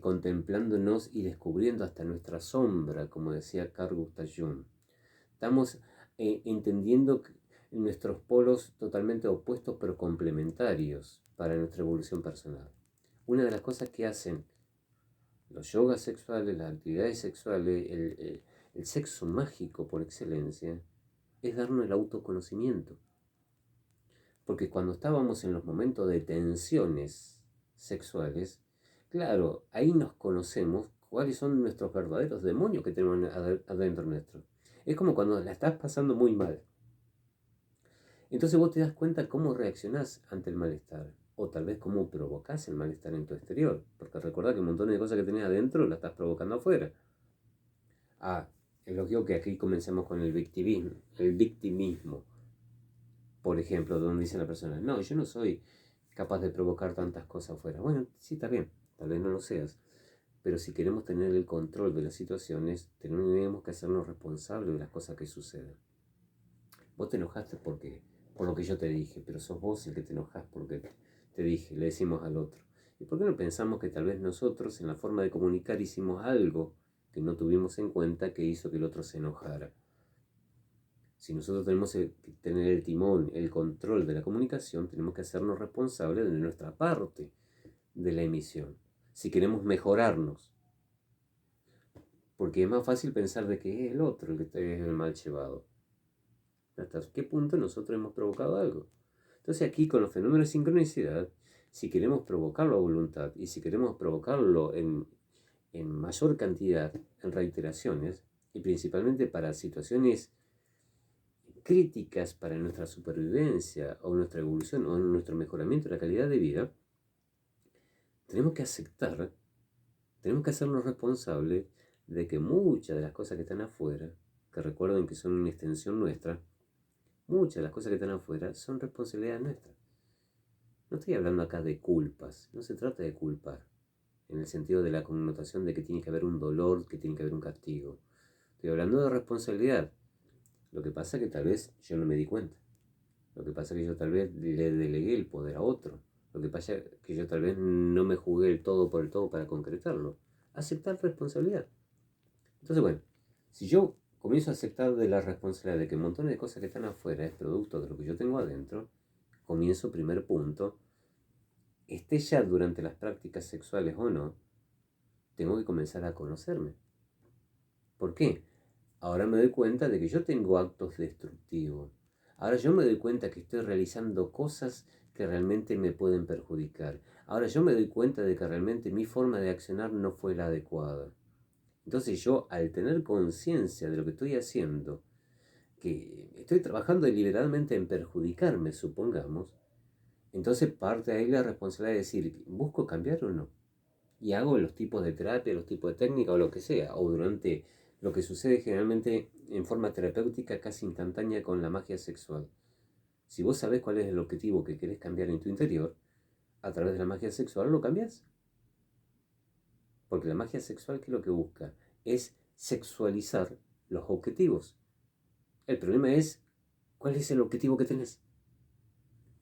contemplándonos y descubriendo hasta nuestra sombra, como decía Carl Gustav Jung. Estamos entendiendo nuestros polos totalmente opuestos pero complementarios para nuestra evolución personal. Una de las cosas que hacen los yogas sexuales, las actividades sexuales, el sexo mágico por excelencia, es darnos el autoconocimiento. Porque cuando estábamos en los momentos de tensiones sexuales, claro, ahí nos conocemos cuáles son nuestros verdaderos demonios que tenemos adentro nuestro. Es como cuando la estás pasando muy mal. Entonces vos te das cuenta cómo reaccionás ante el malestar. O tal vez cómo provocás el malestar en tu exterior. Porque recordá que un montón de cosas que tenés adentro las estás provocando afuera. Es lógico que aquí comencemos con el victimismo. El victimismo. Por ejemplo, donde dice la persona, no, yo no soy capaz de provocar tantas cosas afuera. Bueno, sí, está bien, tal vez no lo seas. Pero si queremos tener el control de las situaciones, tenemos que hacernos responsables de las cosas que suceden. Vos te enojaste por lo que yo te dije, pero sos vos el que te enojás porque te dije, le decimos al otro. ¿Y por qué no pensamos que tal vez nosotros en la forma de comunicar hicimos algo que no tuvimos en cuenta que hizo que el otro se enojara? Si nosotros tenemos que tener el timón, el control de la comunicación, tenemos que hacernos responsables de nuestra parte de la emisión. Si queremos mejorarnos. Porque es más fácil pensar de que es el otro el que está el mal llevado. ¿Hasta qué punto nosotros hemos provocado algo? Entonces aquí con los fenómenos de sincronicidad, si queremos provocarlo a voluntad y si queremos provocarlo en mayor cantidad, en reiteraciones, y principalmente para situaciones críticas para nuestra supervivencia o nuestra evolución o nuestro mejoramiento de la calidad de vida, tenemos que aceptar, tenemos que hacernos responsables de que muchas de las cosas que están afuera, que recuerden que son una extensión nuestra, muchas de las cosas que están afuera son responsabilidad nuestra. No estoy hablando acá de culpas, no se trata de culpar, en el sentido de la connotación de que tiene que haber un dolor, que tiene que haber un castigo. Estoy hablando de responsabilidad. Lo que pasa es que tal vez yo no me di cuenta. Lo que pasa es que yo tal vez le delegué el poder a otro. Lo que pasa es que yo tal vez no me jugué el todo por el todo para concretarlo. Aceptar responsabilidad. Entonces, bueno, si yo comienzo a aceptar de la responsabilidad de que un montón de cosas que están afuera es producto de lo que yo tengo adentro, comienzo, primer punto, esté ya durante las prácticas sexuales o no, tengo que comenzar a conocerme. ¿Por qué? Ahora me doy cuenta de que yo tengo actos destructivos. Ahora yo me doy cuenta que estoy realizando cosas que realmente me pueden perjudicar. Ahora yo me doy cuenta de que realmente mi forma de accionar no fue la adecuada. Entonces yo, al tener conciencia de lo que estoy haciendo, que estoy trabajando deliberadamente en perjudicarme, supongamos, entonces parte ahí la responsabilidad de decir, ¿busco cambiar o no? Y hago los tipos de terapia, los tipos de técnica o lo que sea, o durante lo que sucede generalmente en forma terapéutica casi instantánea con la magia sexual. Si vos sabés cuál es el objetivo que querés cambiar en tu interior, a través de la magia sexual lo cambiás. Porque la magia sexual, ¿qué es lo que busca? Es sexualizar los objetivos. El problema es, ¿cuál es el objetivo que tenés?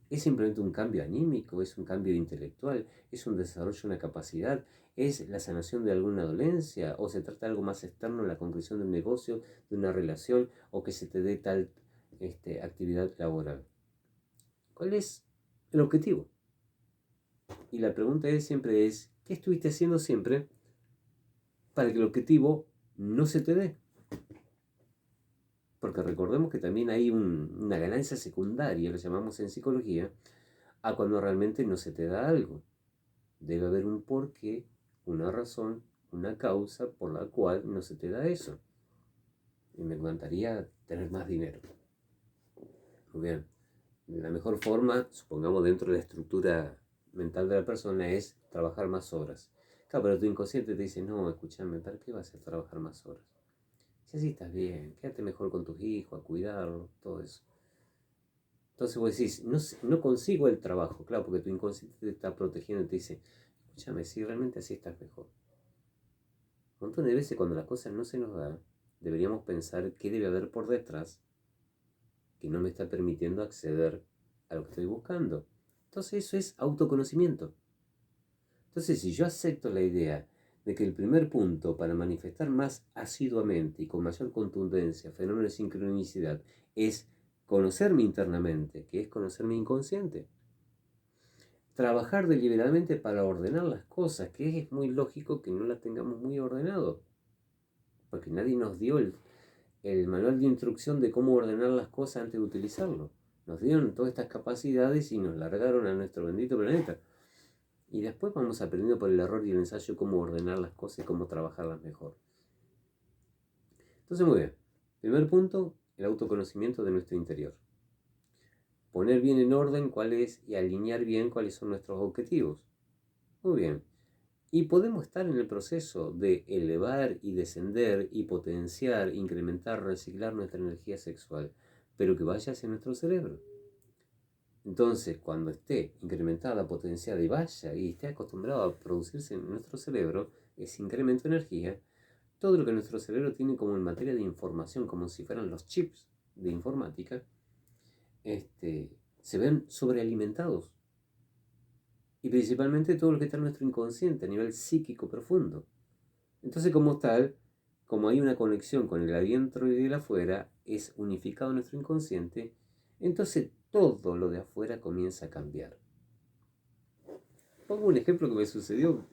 ¿Es simplemente un cambio anímico? ¿Es un cambio intelectual? ¿Es un desarrollo de una capacidad? ¿Es la sanación de alguna dolencia? ¿O se trata de algo más externo, la concreción de un negocio, de una relación, o que se te dé tal actividad laboral? ¿Cuál es el objetivo? Y la pregunta siempre es, ¿qué estuviste haciendo siempre para que el objetivo no se te dé? Porque recordemos que también hay una ganancia secundaria, lo llamamos en psicología, a cuando realmente no se te da algo. Debe haber un porqué, una razón, una causa por la cual no se te da eso. Y me encantaría tener más dinero. Muy bien. La mejor forma, supongamos dentro de la estructura mental de la persona, es trabajar más horas. Claro, pero tu inconsciente te dice, no, escúchame, ¿para qué vas a trabajar más horas? Si así estás bien, quédate mejor con tus hijos, a cuidarlos, todo eso. Entonces vos decís, no, no consigo el trabajo, claro, porque tu inconsciente te está protegiendo y te dice, escúchame, si realmente así estás mejor. Un montón de veces cuando las cosas no se nos dan, deberíamos pensar qué debe haber por detrás que no me está permitiendo acceder a lo que estoy buscando. Entonces eso es autoconocimiento. Entonces si yo acepto la idea de que el primer punto para manifestar más asiduamente y con mayor contundencia fenómenos de sincronicidad es conocerme internamente, que es conocer mi inconsciente. Trabajar deliberadamente para ordenar las cosas, que es muy lógico que no las tengamos muy ordenado, porque nadie nos dio el manual de instrucción de cómo ordenar las cosas antes de utilizarlo. Nos dieron todas estas capacidades y nos largaron a nuestro bendito planeta. Y después vamos aprendiendo por el error y el ensayo cómo ordenar las cosas y cómo trabajarlas mejor. Entonces, muy bien. Primer punto, el autoconocimiento de nuestro interior. Poner bien en orden cuál es y alinear bien cuáles son nuestros objetivos. Muy bien. Y podemos estar en el proceso de elevar y descender y potenciar, incrementar, reciclar nuestra energía sexual, pero que vaya hacia nuestro cerebro. Entonces, cuando esté incrementada, potenciada y vaya y esté acostumbrado a producirse en nuestro cerebro, ese incremento de energía, todo lo que nuestro cerebro tiene como en materia de información, como si fueran los chips de informática, se ven sobrealimentados. Y principalmente todo lo que está en nuestro inconsciente a nivel psíquico profundo. Entonces, como tal, como hay una conexión con el adentro y el afuera, es unificado nuestro inconsciente, entonces todo lo de afuera comienza a cambiar. Pongo un ejemplo que me sucedió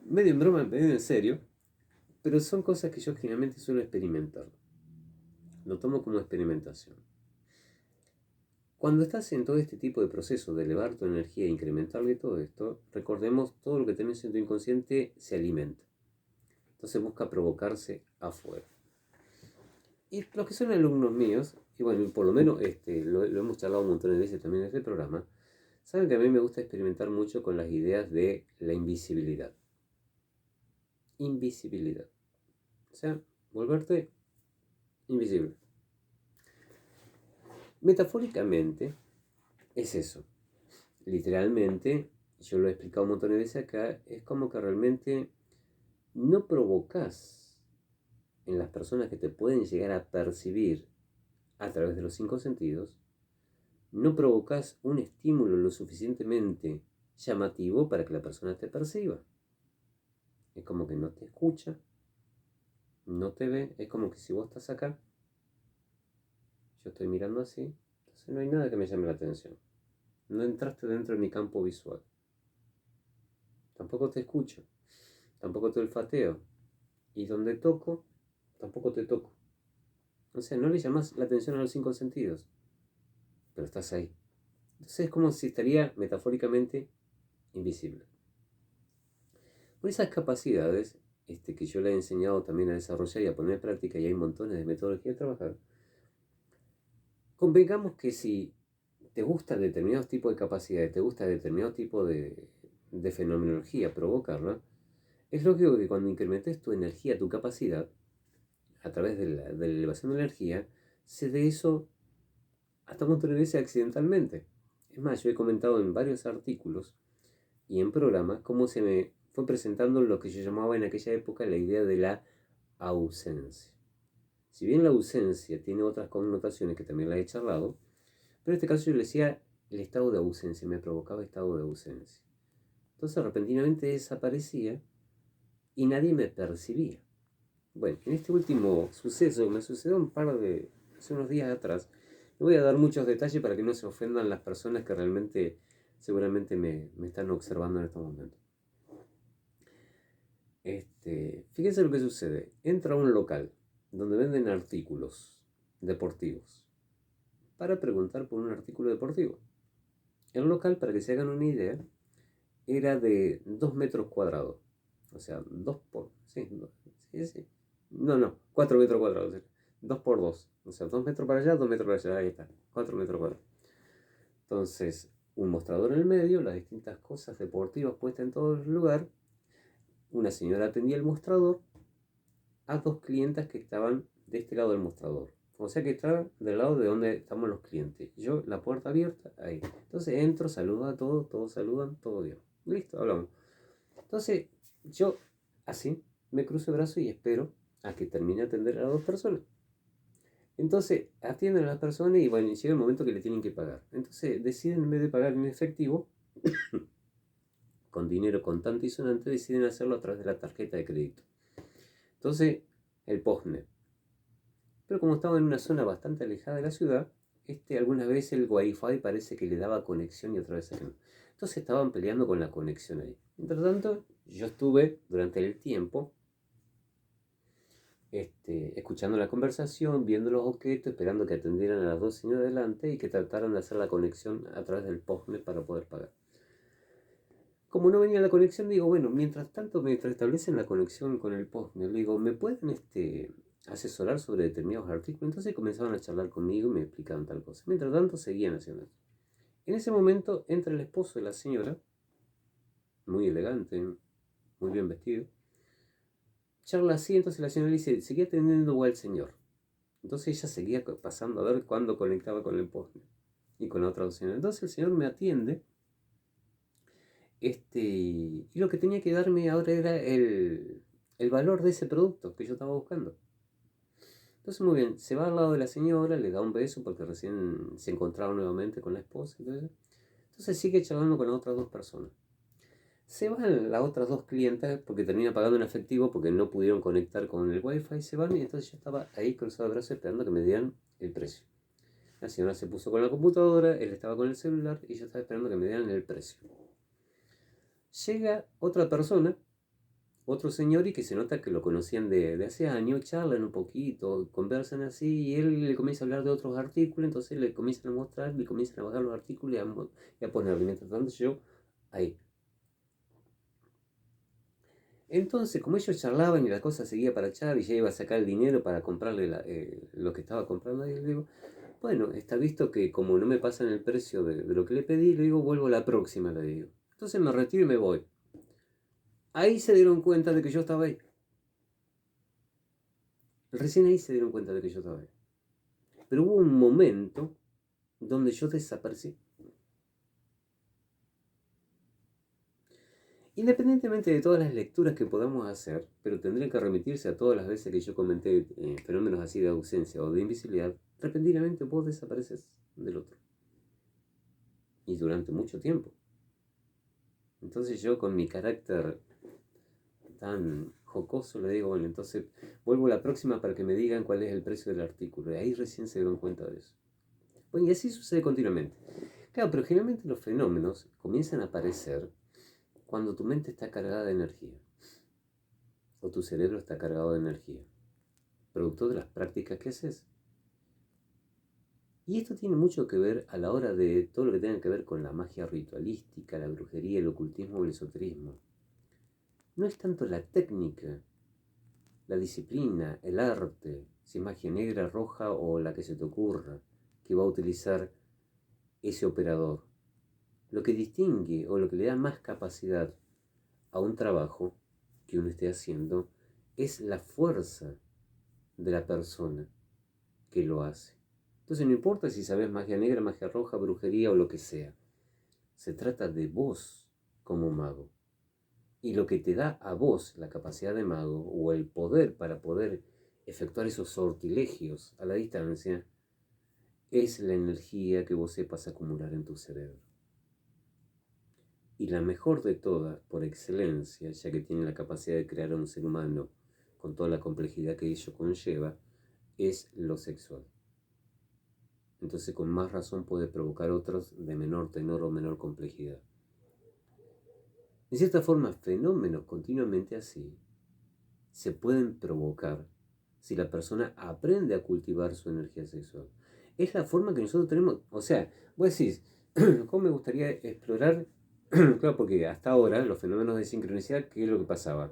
medio en broma, medio en serio, pero son cosas que yo generalmente suelo experimentar. Lo tomo como experimentación. Cuando estás en todo este tipo de proceso de elevar tu energía e incrementarle todo esto, recordemos, todo lo que tenés en tu inconsciente se alimenta. Entonces busca provocarse afuera. Y los que son alumnos míos, y bueno, por lo menos lo hemos charlado un montón de veces también en este programa, saben que a mí me gusta experimentar mucho con las ideas de la invisibilidad. Invisibilidad. O sea, volverte invisible. Metafóricamente es eso. Literalmente, yo lo he explicado un montón de veces acá, es como que realmente no provocas en las personas que te pueden llegar a percibir a través de los 5 sentidos, no provocas un estímulo lo suficientemente llamativo para que la persona te perciba. Es como que no te escucha, no te ve, es como que si vos estás acá, yo estoy mirando así, entonces no hay nada que me llame la atención. No entraste dentro de mi campo visual. Tampoco te escucho, tampoco te olfateo. Y donde toco, tampoco te toco. O sea, no le llamas la atención a los 5 sentidos, pero estás ahí. Entonces es como si estaría metafóricamente invisible. Por esas capacidades que yo le he enseñado también a desarrollar y a poner en práctica, y hay montones de metodologías de trabajar, convengamos que si te gusta determinados tipos de capacidades, te gusta determinado tipo de fenomenología, provocarla, es lógico que cuando incrementes tu energía, tu capacidad, a través de la elevación de la energía, se dé eso hasta punto de veces accidentalmente. Es más, yo he comentado en varios artículos y en programas cómo se me fue presentando lo que yo llamaba en aquella época la idea de la ausencia. Si bien la ausencia tiene otras connotaciones que también la he charlado, pero en este caso yo le decía el estado de ausencia, me provocaba estado de ausencia. Entonces repentinamente desaparecía y nadie me percibía. Bueno, en este último suceso, me sucedió hace unos días atrás, no voy a dar muchos detalles para que no se ofendan las personas que realmente seguramente me están observando en estos momentos. Fíjense lo que sucede. Entra a un local donde venden artículos deportivos para preguntar por un artículo deportivo. El local, para que se hagan una idea, era de 2 metros cuadrados. O sea, 2 por... Sí, sí. No, 4 metros cuadrados. 2 por 2. O sea, 2 metros para allá, 2 metros para allá. Ahí está, 4 metros cuadrados. Entonces, un mostrador en el medio, las distintas cosas deportivas puestas en todo el lugar. Una señora atendía el mostrador a dos clientas que estaban de este lado del mostrador. O sea que estaba del lado de donde estamos los clientes. Yo, la puerta abierta, ahí. Entonces entro, saludo a todos, todos saludan, todo bien. Listo, hablamos. Entonces, yo así me cruzo el brazo y espero a que termine de atender a las dos personas. Entonces, atienden a las personas y bueno, llega el momento que le tienen que pagar. Entonces, deciden en vez de pagar en efectivo, con dinero contante y sonante, deciden hacerlo a través de la tarjeta de crédito. Entonces, el postnet. Pero como estaba en una zona bastante alejada de la ciudad, algunas veces el wifi parece que le daba conexión y otra vez que no. Entonces estaban peleando con la conexión ahí. Mientras tanto, yo estuve durante el tiempo escuchando la conversación, viendo los objetos, esperando que atendieran a las dos señoras delante y que trataran de hacer la conexión a través del postnet para poder pagar. Como no venía la conexión, digo, bueno, mientras establecen la conexión con el postnet, le digo, ¿me pueden asesorar sobre determinados artículos? Entonces comenzaban a charlar conmigo y me explicaban tal cosa. Mientras tanto, seguían haciendo eso. En ese momento entra el esposo de la señora, muy elegante, muy bien vestido. Charla así, entonces la señora le dice, seguía atendiendo igual al señor. Entonces ella seguía pasando a ver cuándo conectaba con el postnet y con la otra señora. Entonces el señor me atiende. Y lo que tenía que darme ahora era el valor de ese producto que yo estaba buscando. Entonces, muy bien, se va al lado de la señora, le da un beso porque recién se encontraba nuevamente con la esposa. Entonces sigue charlando con las otras dos personas. Se van las otras dos clientas porque termina pagando en efectivo porque no pudieron conectar con el wifi. Se van y entonces yo estaba ahí cruzado de brazos esperando que me dieran el precio. La señora se puso con la computadora, él estaba con el celular y yo estaba esperando que me dieran el precio. Llega otra persona, otro señor, y que se nota que lo conocían de hace años, charlan un poquito, conversan así, y él le comienza a hablar de otros artículos, entonces le comienzan a mostrar, le comienzan a bajar los artículos y a ponerle. Mientras tanto yo, ahí. Entonces, como ellos charlaban y la cosa seguía para allá, y ya iba a sacar el dinero para comprarle lo que estaba comprando, y le digo, bueno, está visto que como no me pasan el precio de lo que le pedí, le digo, vuelvo la próxima, le digo. Entonces me retiro y me voy. Ahí se dieron cuenta de que yo estaba ahí. Recién ahí se dieron cuenta de que yo estaba ahí. Pero hubo un momento donde yo desaparecí. Independientemente de todas las lecturas que podamos hacer, pero tendrían que remitirse a todas las veces que yo comenté fenómenos así de ausencia o de invisibilidad, repentinamente vos desapareces del otro. Y durante mucho tiempo. Entonces yo con mi carácter tan jocoso le digo, bueno, entonces vuelvo la próxima para que me digan cuál es el precio del artículo. Y ahí recién se dieron cuenta de eso. Bueno, y así sucede continuamente. Claro, pero generalmente los fenómenos comienzan a aparecer cuando tu mente está cargada de energía o tu cerebro está cargado de energía, producto de las prácticas que haces. Y esto tiene mucho que ver a la hora de todo lo que tenga que ver con la magia ritualística, la brujería, el ocultismo o el esoterismo. No es tanto la técnica, la disciplina, el arte, si es magia negra, roja o la que se te ocurra, que va a utilizar ese operador. Lo que distingue o lo que le da más capacidad a un trabajo que uno esté haciendo es la fuerza de la persona que lo hace. Entonces no importa si sabes magia negra, magia roja, brujería o lo que sea. Se trata de vos como mago. Y lo que te da a vos la capacidad de mago o el poder para poder efectuar esos sortilegios a la distancia es la energía que vos sepas acumular en tu cerebro. Y la mejor de todas, por excelencia, ya que tiene la capacidad de crear a un ser humano con toda la complejidad que ello conlleva, es lo sexual. Entonces con más razón puede provocar otros de menor tenor o menor complejidad. En cierta forma, fenómenos continuamente así se pueden provocar si la persona aprende a cultivar su energía sexual. Es la forma que nosotros tenemos, o sea, vos decís, ¿cómo me gustaría explorar? Claro, porque hasta ahora los fenómenos de sincronicidad, ¿qué es lo que pasaba?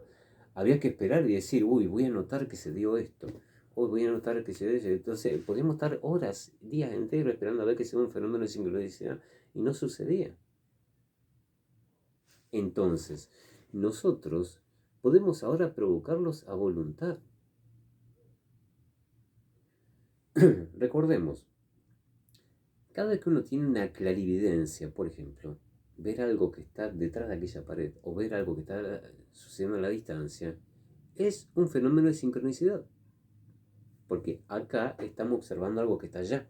Había que esperar y decir, uy, voy a notar que se dio esto, uy, voy a notar que se dio esto. Entonces, podíamos estar horas, días enteros esperando a ver que se dio un fenómeno de sincronicidad y no sucedía. Entonces, nosotros podemos ahora provocarlos a voluntad. Recordemos, cada vez que uno tiene una clarividencia, por ejemplo, ver algo que está detrás de aquella pared o ver algo que está sucediendo a la distancia, es un fenómeno de sincronicidad. Porque acá estamos observando algo que está allá.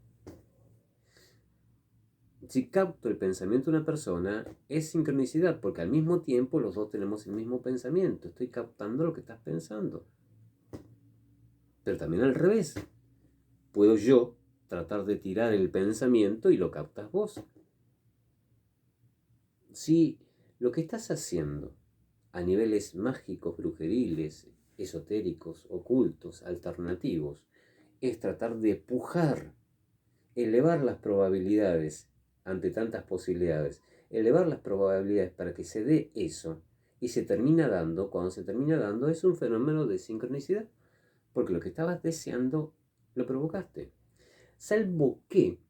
Si capto el pensamiento de una persona, es sincronicidad, porque al mismo tiempo los dos tenemos el mismo pensamiento. Estoy captando lo que estás pensando. Pero también al revés. Puedo yo tratar de tirar el pensamiento y lo captas vos. Si lo que estás haciendo a niveles mágicos, brujeriles, esotéricos, ocultos, alternativos, es tratar de pujar, elevar las probabilidades ante tantas posibilidades, elevar las probabilidades para que se dé eso, y se termina dando, cuando se termina dando, es un fenómeno de sincronicidad, porque lo que estabas deseando lo provocaste. Salvo que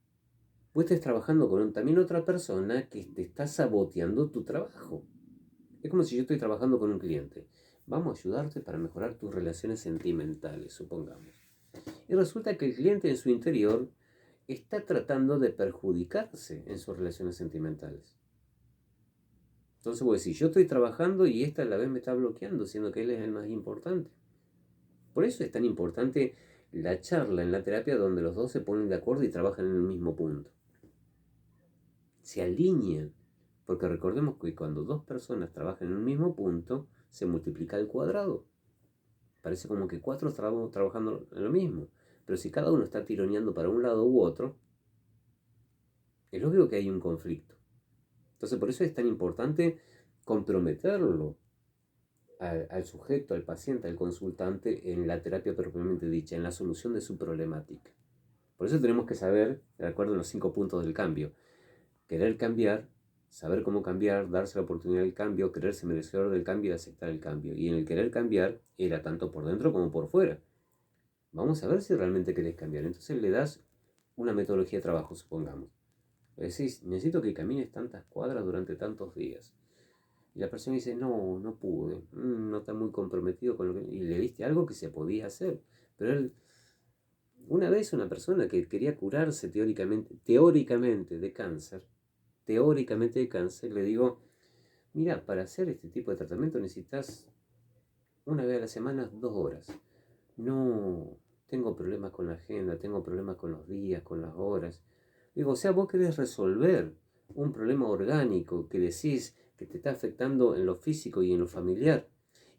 vos estés trabajando con también otra persona que te está saboteando tu trabajo. Es como si yo estoy trabajando con un cliente. Vamos a ayudarte para mejorar tus relaciones sentimentales, supongamos. Y resulta que el cliente en su interior está tratando de perjudicarse en sus relaciones sentimentales. Entonces vos decís, yo estoy trabajando y esta a la vez me está bloqueando, siendo que él es el más importante. Por eso es tan importante la charla en la terapia donde los dos se ponen de acuerdo y trabajan en el mismo punto. Se alinean. Porque recordemos que cuando dos personas trabajan en un mismo punto, se multiplica al cuadrado. Parece como que cuatro estamos trabajando en lo mismo. Pero si cada uno está tironeando para un lado u otro, es lógico que hay un conflicto. Entonces por eso es tan importante comprometerlo al sujeto, al paciente, al consultante en la terapia propiamente dicha, en la solución de su problemática. Por eso tenemos que saber, de acuerdo a los 5 puntos del cambio, querer cambiar, saber cómo cambiar, darse la oportunidad del cambio, creerse merecedor del cambio y aceptar el cambio. Y en el querer cambiar era tanto por dentro como por fuera. Vamos a ver si realmente querés cambiar. Entonces le das una metodología de trabajo, supongamos. Decís, necesito que camines tantas cuadras durante tantos días. Y la persona dice, no, no pude, no está muy comprometido con lo que... Y le diste algo que se podía hacer. Pero él, una vez una persona que quería curarse teóricamente de cáncer, le digo, mira, para hacer este tipo de tratamiento necesitas una vez a la semana 2 horas. No, tengo problemas con la agenda, tengo problemas con los días, con las horas. Digo, o sea, vos querés resolver un problema orgánico que decís que te está afectando en lo físico y en lo familiar.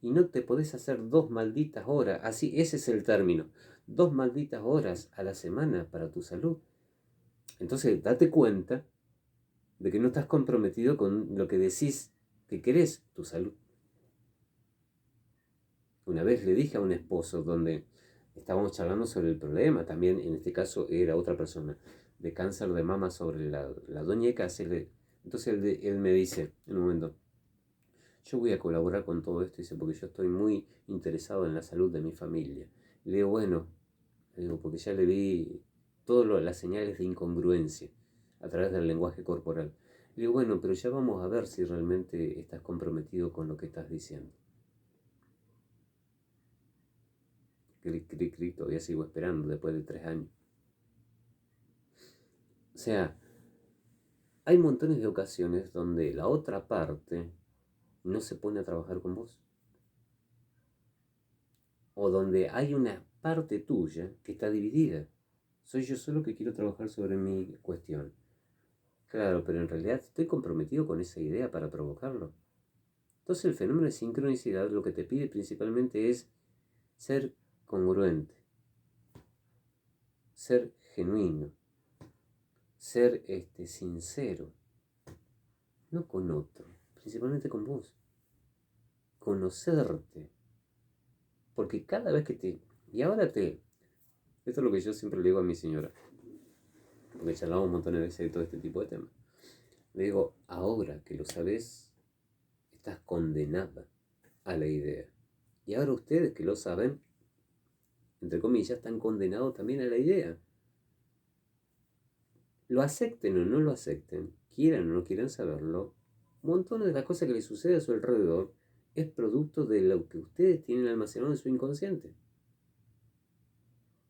Y no te podés hacer 2 malditas horas, así, ese es el término, 2 malditas horas a la semana para tu salud. Entonces, date cuenta de que no estás comprometido con lo que decís que querés, tu salud. Una vez le dije a un esposo donde estábamos charlando sobre el problema, también en este caso era otra persona, de cáncer de mama sobre la doña de casa. Entonces él me dice en un momento, yo voy a colaborar con todo esto, dice, porque yo estoy muy interesado en la salud de mi familia. Le digo, bueno, porque ya le vi todas las señales de incongruencia a través del lenguaje corporal. Le digo, bueno, pero ya vamos a ver si realmente estás comprometido con lo que estás diciendo. Todavía sigo esperando después de 3 años. O sea, hay montones de ocasiones donde la otra parte no se pone a trabajar con vos. O donde hay una parte tuya que está dividida. Soy yo solo que quiero trabajar sobre mi cuestión. Claro, pero en realidad estoy comprometido con esa idea para provocarlo. Entonces el fenómeno de sincronicidad lo que te pide principalmente es ser congruente, ser genuino, ser sincero, no con otro, principalmente con vos. Conocerte. Porque cada vez que te... Y ahora te... Esto es lo que yo siempre le digo a mi señora, porque charlamos un montón de veces de todo este tipo de temas. Le digo, ahora que lo sabes, estás condenada a la idea. Y ahora ustedes que lo saben, entre comillas, están condenados también a la idea. Lo acepten o no lo acepten, quieran o no quieran saberlo, un montón de las cosas que les sucede a su alrededor es producto de lo que ustedes tienen almacenado en su inconsciente.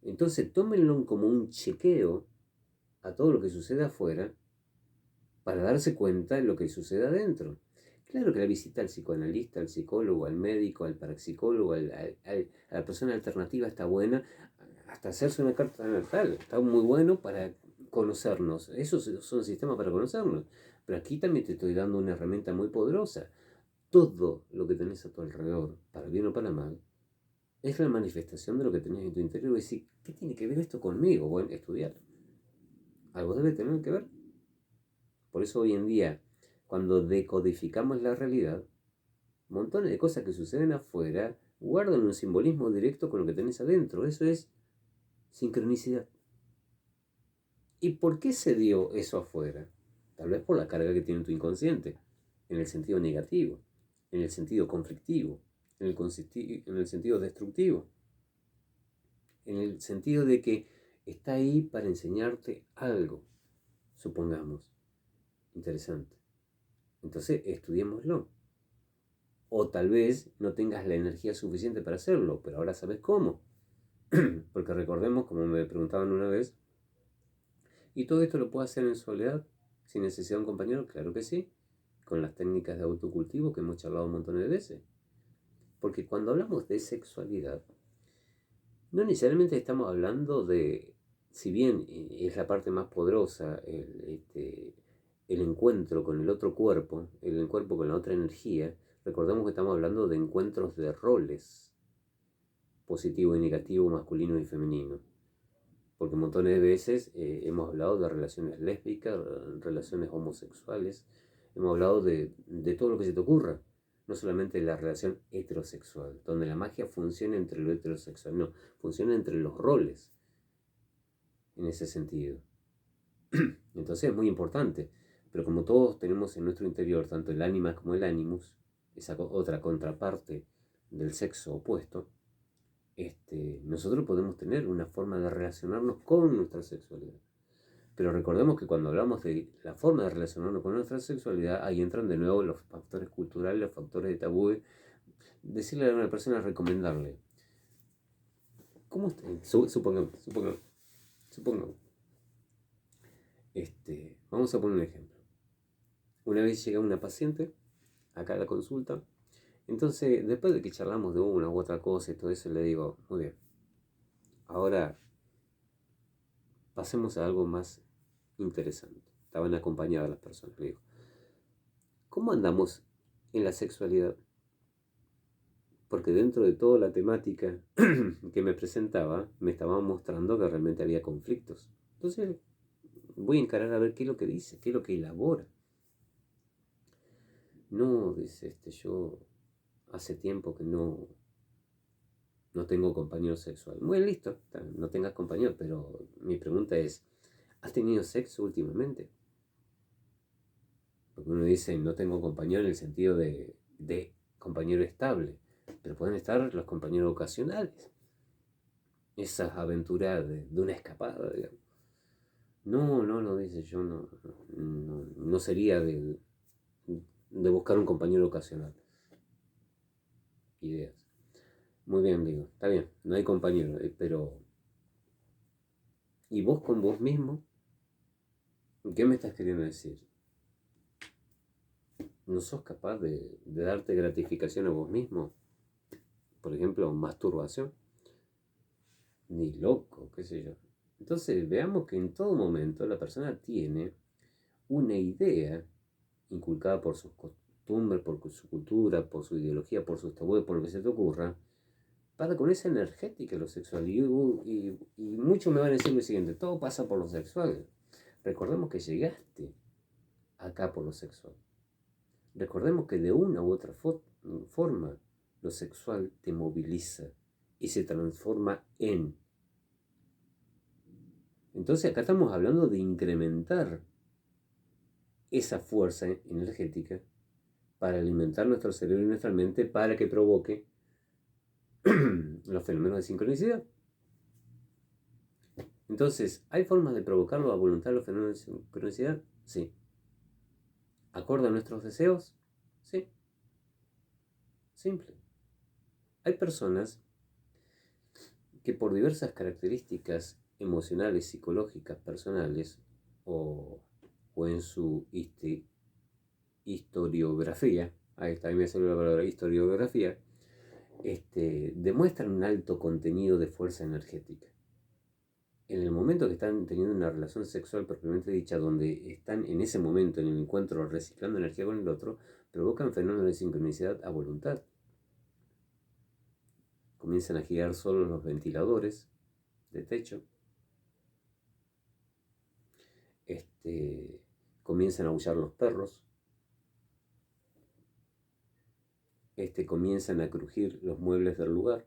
Entonces tómenlo como un chequeo a todo lo que sucede afuera para darse cuenta de lo que sucede adentro. Claro que la visita al psicoanalista, al psicólogo, al médico, al parapsicólogo, a la persona alternativa está buena, hasta hacerse una carta natal, está muy bueno para conocernos. Esos son sistemas para conocernos. Pero aquí también te estoy dando una herramienta muy poderosa. Todo lo que tenés a tu alrededor, para bien o para mal, es la manifestación de lo que tenés en tu interior. Y decir, ¿qué tiene que ver esto conmigo? Bueno, estudiar. Algo debe tener que ver. Por eso hoy en día, cuando decodificamos la realidad, montones de cosas que suceden afuera guardan un simbolismo directo con lo que tenés adentro. Eso es sincronicidad. ¿Y por qué se dio eso afuera? Tal vez por la carga que tiene tu inconsciente, en el sentido negativo, en el sentido conflictivo, en el sentido destructivo, en el sentido de que está ahí para enseñarte algo, supongamos, interesante. Entonces, estudiémoslo. O tal vez no tengas la energía suficiente para hacerlo, pero ahora sabes cómo. Porque recordemos, como me preguntaban una vez, ¿y todo esto lo puedo hacer en soledad, sin necesidad de un compañero? Claro que sí, con las técnicas de autocultivo que hemos charlado un montón de veces. Porque cuando hablamos de sexualidad, no necesariamente estamos hablando de, si bien es la parte más poderosa, el encuentro con el otro cuerpo, el cuerpo con la otra energía, recordemos que estamos hablando de encuentros de roles, positivo y negativo, masculino y femenino. Porque montones de veces hemos hablado de relaciones lésbicas, relaciones homosexuales, hemos hablado de todo lo que se te ocurra, no solamente de la relación heterosexual, donde la magia funciona entre lo heterosexual, no, funciona entre los roles, en ese sentido. Entonces es muy importante, pero como todos tenemos en nuestro interior, tanto el ánima como el animus, esa otra contraparte del sexo opuesto, nosotros podemos tener una forma de relacionarnos con nuestra sexualidad. Pero recordemos que cuando hablamos de la forma de relacionarnos con nuestra sexualidad, ahí entran de nuevo los factores culturales, los factores de tabú. Decirle a una persona, recomendarle, ¿cómo está? Supongamos, vamos a poner un ejemplo. Una vez llega una paciente acá a la consulta, entonces después de que charlamos de una u otra cosa y todo eso, le digo, muy bien, ahora pasemos a algo más interesante. Estaban acompañadas las personas. Le digo, ¿cómo andamos en la sexualidad? Porque dentro de toda la temática que me presentaba, me estaba mostrando que realmente había conflictos. Entonces, voy a encarar a ver qué es lo que dice, qué es lo que elabora. No, dice, yo hace tiempo que no tengo compañero sexual. Muy listo, no tengas compañero, pero mi pregunta es, ¿has tenido sexo últimamente? Porque uno dice, no tengo compañero en el sentido de compañero estable, pero pueden estar los compañeros ocasionales. Esas aventuras de una escapada, digamos. No, dice, yo no sería de buscar un compañero ocasional. Ideas. Muy bien, digo, está bien, no hay compañero, pero... ¿Y vos con vos mismo? ¿Qué me estás queriendo decir? ¿No sos capaz de darte gratificación a vos mismo? Por ejemplo, masturbación. Ni loco, qué sé yo. Entonces veamos que en todo momento la persona tiene una idea inculcada por sus costumbres, por su cultura, por su ideología, por sus tabúes, por lo que se te ocurra, para con esa energética lo sexual. Y muchos me van a decir lo siguiente: todo pasa por lo sexual. Recordemos que llegaste acá por lo sexual. Recordemos que de una u otra forma lo sexual te moviliza y se transforma en. Entonces acá estamos hablando de incrementar esa fuerza energética para alimentar nuestro cerebro y nuestra mente para que provoque los fenómenos de sincronicidad. Entonces, ¿hay formas de provocarlo a voluntad los fenómenos de sincronicidad? Sí. ¿Acorde a nuestros deseos? Sí. Simple. Hay personas que por diversas características emocionales, psicológicas, personales, o en su historiografía, ahí está, ahí me salió la palabra historiografía, demuestran un alto contenido de fuerza energética. En el momento que están teniendo una relación sexual propiamente dicha, donde están en ese momento en el encuentro reciclando energía con el otro, provocan fenómenos de sincronicidad a voluntad. Comienzan a girar solo los ventiladores de techo. Comienzan a aullar los perros. Comienzan a crujir los muebles del lugar.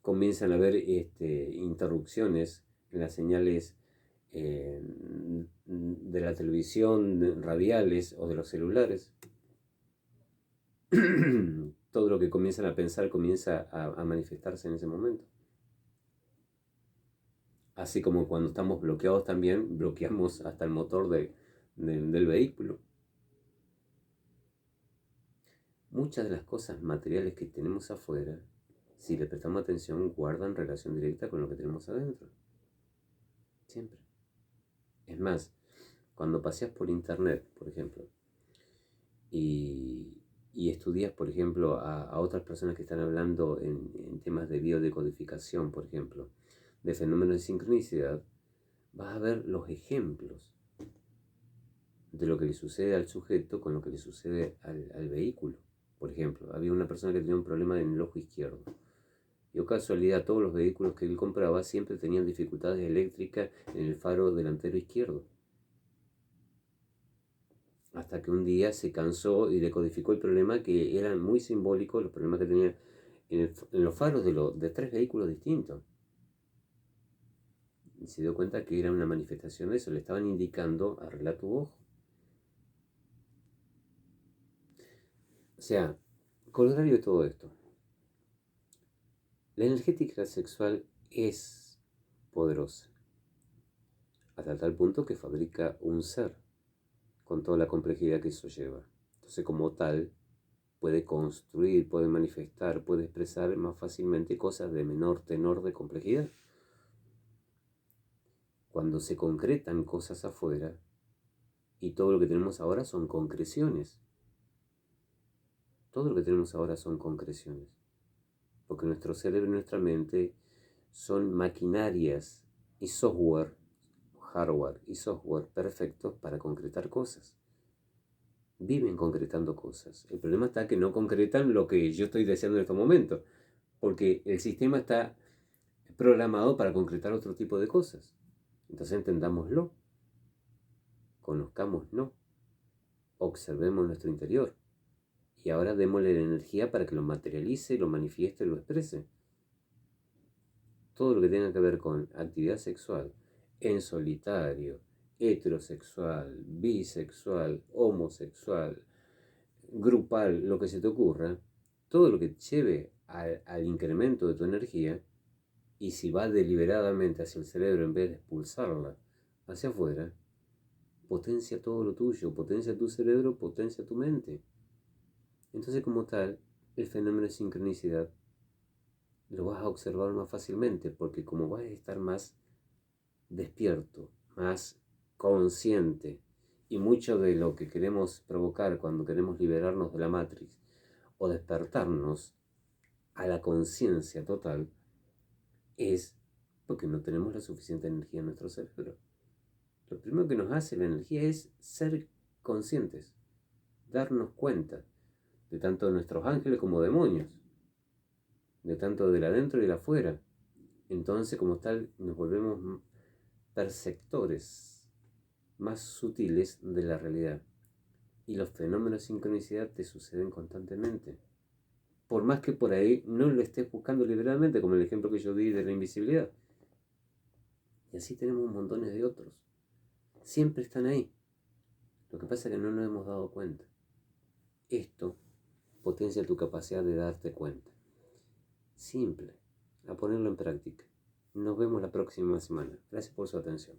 Comienzan a haber interrupciones en las señales de la televisión, radiales o de los celulares. Todo lo que comienzan a pensar comienza a manifestarse en ese momento. Así como cuando estamos bloqueados también, bloqueamos hasta el motor del vehículo. Muchas de las cosas materiales que tenemos afuera, si le prestamos atención, guardan relación directa con lo que tenemos adentro. Siempre. Es más, cuando paseas por internet, por ejemplo, y estudias, por ejemplo, a otras personas que están hablando en temas de biodecodificación, por ejemplo, de fenómenos de sincronicidad, vas a ver los ejemplos de lo que le sucede al sujeto con lo que le sucede al vehículo. Por ejemplo, había una persona que tenía un problema en el ojo izquierdo. Y o casualidad, todos los vehículos que él compraba siempre tenían dificultades eléctricas en el faro delantero izquierdo. Hasta que un día se cansó y decodificó el problema, que eran muy simbólicos los problemas que tenía en los faros de 3 vehículos distintos. Y se dio cuenta que era una manifestación de eso, le estaban indicando: arregla tu ojo. O sea, contrario de todo esto, la energética sexual es poderosa, hasta tal punto que fabrica un ser, con toda la complejidad que eso lleva. Entonces, como tal, puede construir, puede manifestar, puede expresar más fácilmente cosas de menor tenor de complejidad. Cuando se concretan cosas afuera, y todo lo que tenemos ahora son concreciones. Todo lo que tenemos ahora son concreciones. Porque nuestro cerebro y nuestra mente son maquinarias y software, hardware y software perfectos para concretar cosas. Viven concretando cosas. El problema está que no concretan lo que yo estoy deseando en estos momentos, porque el sistema está programado para concretar otro tipo de cosas. Entonces entendámoslo, conozcámoslo, observemos nuestro interior y ahora démosle la energía para que lo materialice, lo manifieste, lo exprese. Todo lo que tenga que ver con actividad sexual, en solitario, heterosexual, bisexual, homosexual, grupal, lo que se te ocurra, todo lo que lleve al incremento de tu energía, y si va deliberadamente hacia el cerebro en vez de expulsarla hacia afuera, potencia todo lo tuyo, potencia tu cerebro, potencia tu mente. Entonces, como tal, el fenómeno de sincronicidad lo vas a observar más fácilmente, porque como vas a estar más despierto, más consciente, y mucho de lo que queremos provocar cuando queremos liberarnos de la Matrix o despertarnos a la conciencia total, es porque no tenemos la suficiente energía en nuestro cerebro. Lo primero que nos hace la energía es ser conscientes, darnos cuenta de tanto de nuestros ángeles como demonios, de tanto del adentro y del afuera. Entonces, como tal, nos volvemos perceptores más sutiles de la realidad. Y los fenómenos de sincronicidad te suceden constantemente. Por más que por ahí no lo estés buscando liberalmente, como el ejemplo que yo di de la invisibilidad. Y así tenemos montones de otros. Siempre están ahí. Lo que pasa es que no nos hemos dado cuenta. Esto potencia tu capacidad de darte cuenta. Simple. A ponerlo en práctica. Nos vemos la próxima semana. Gracias por su atención.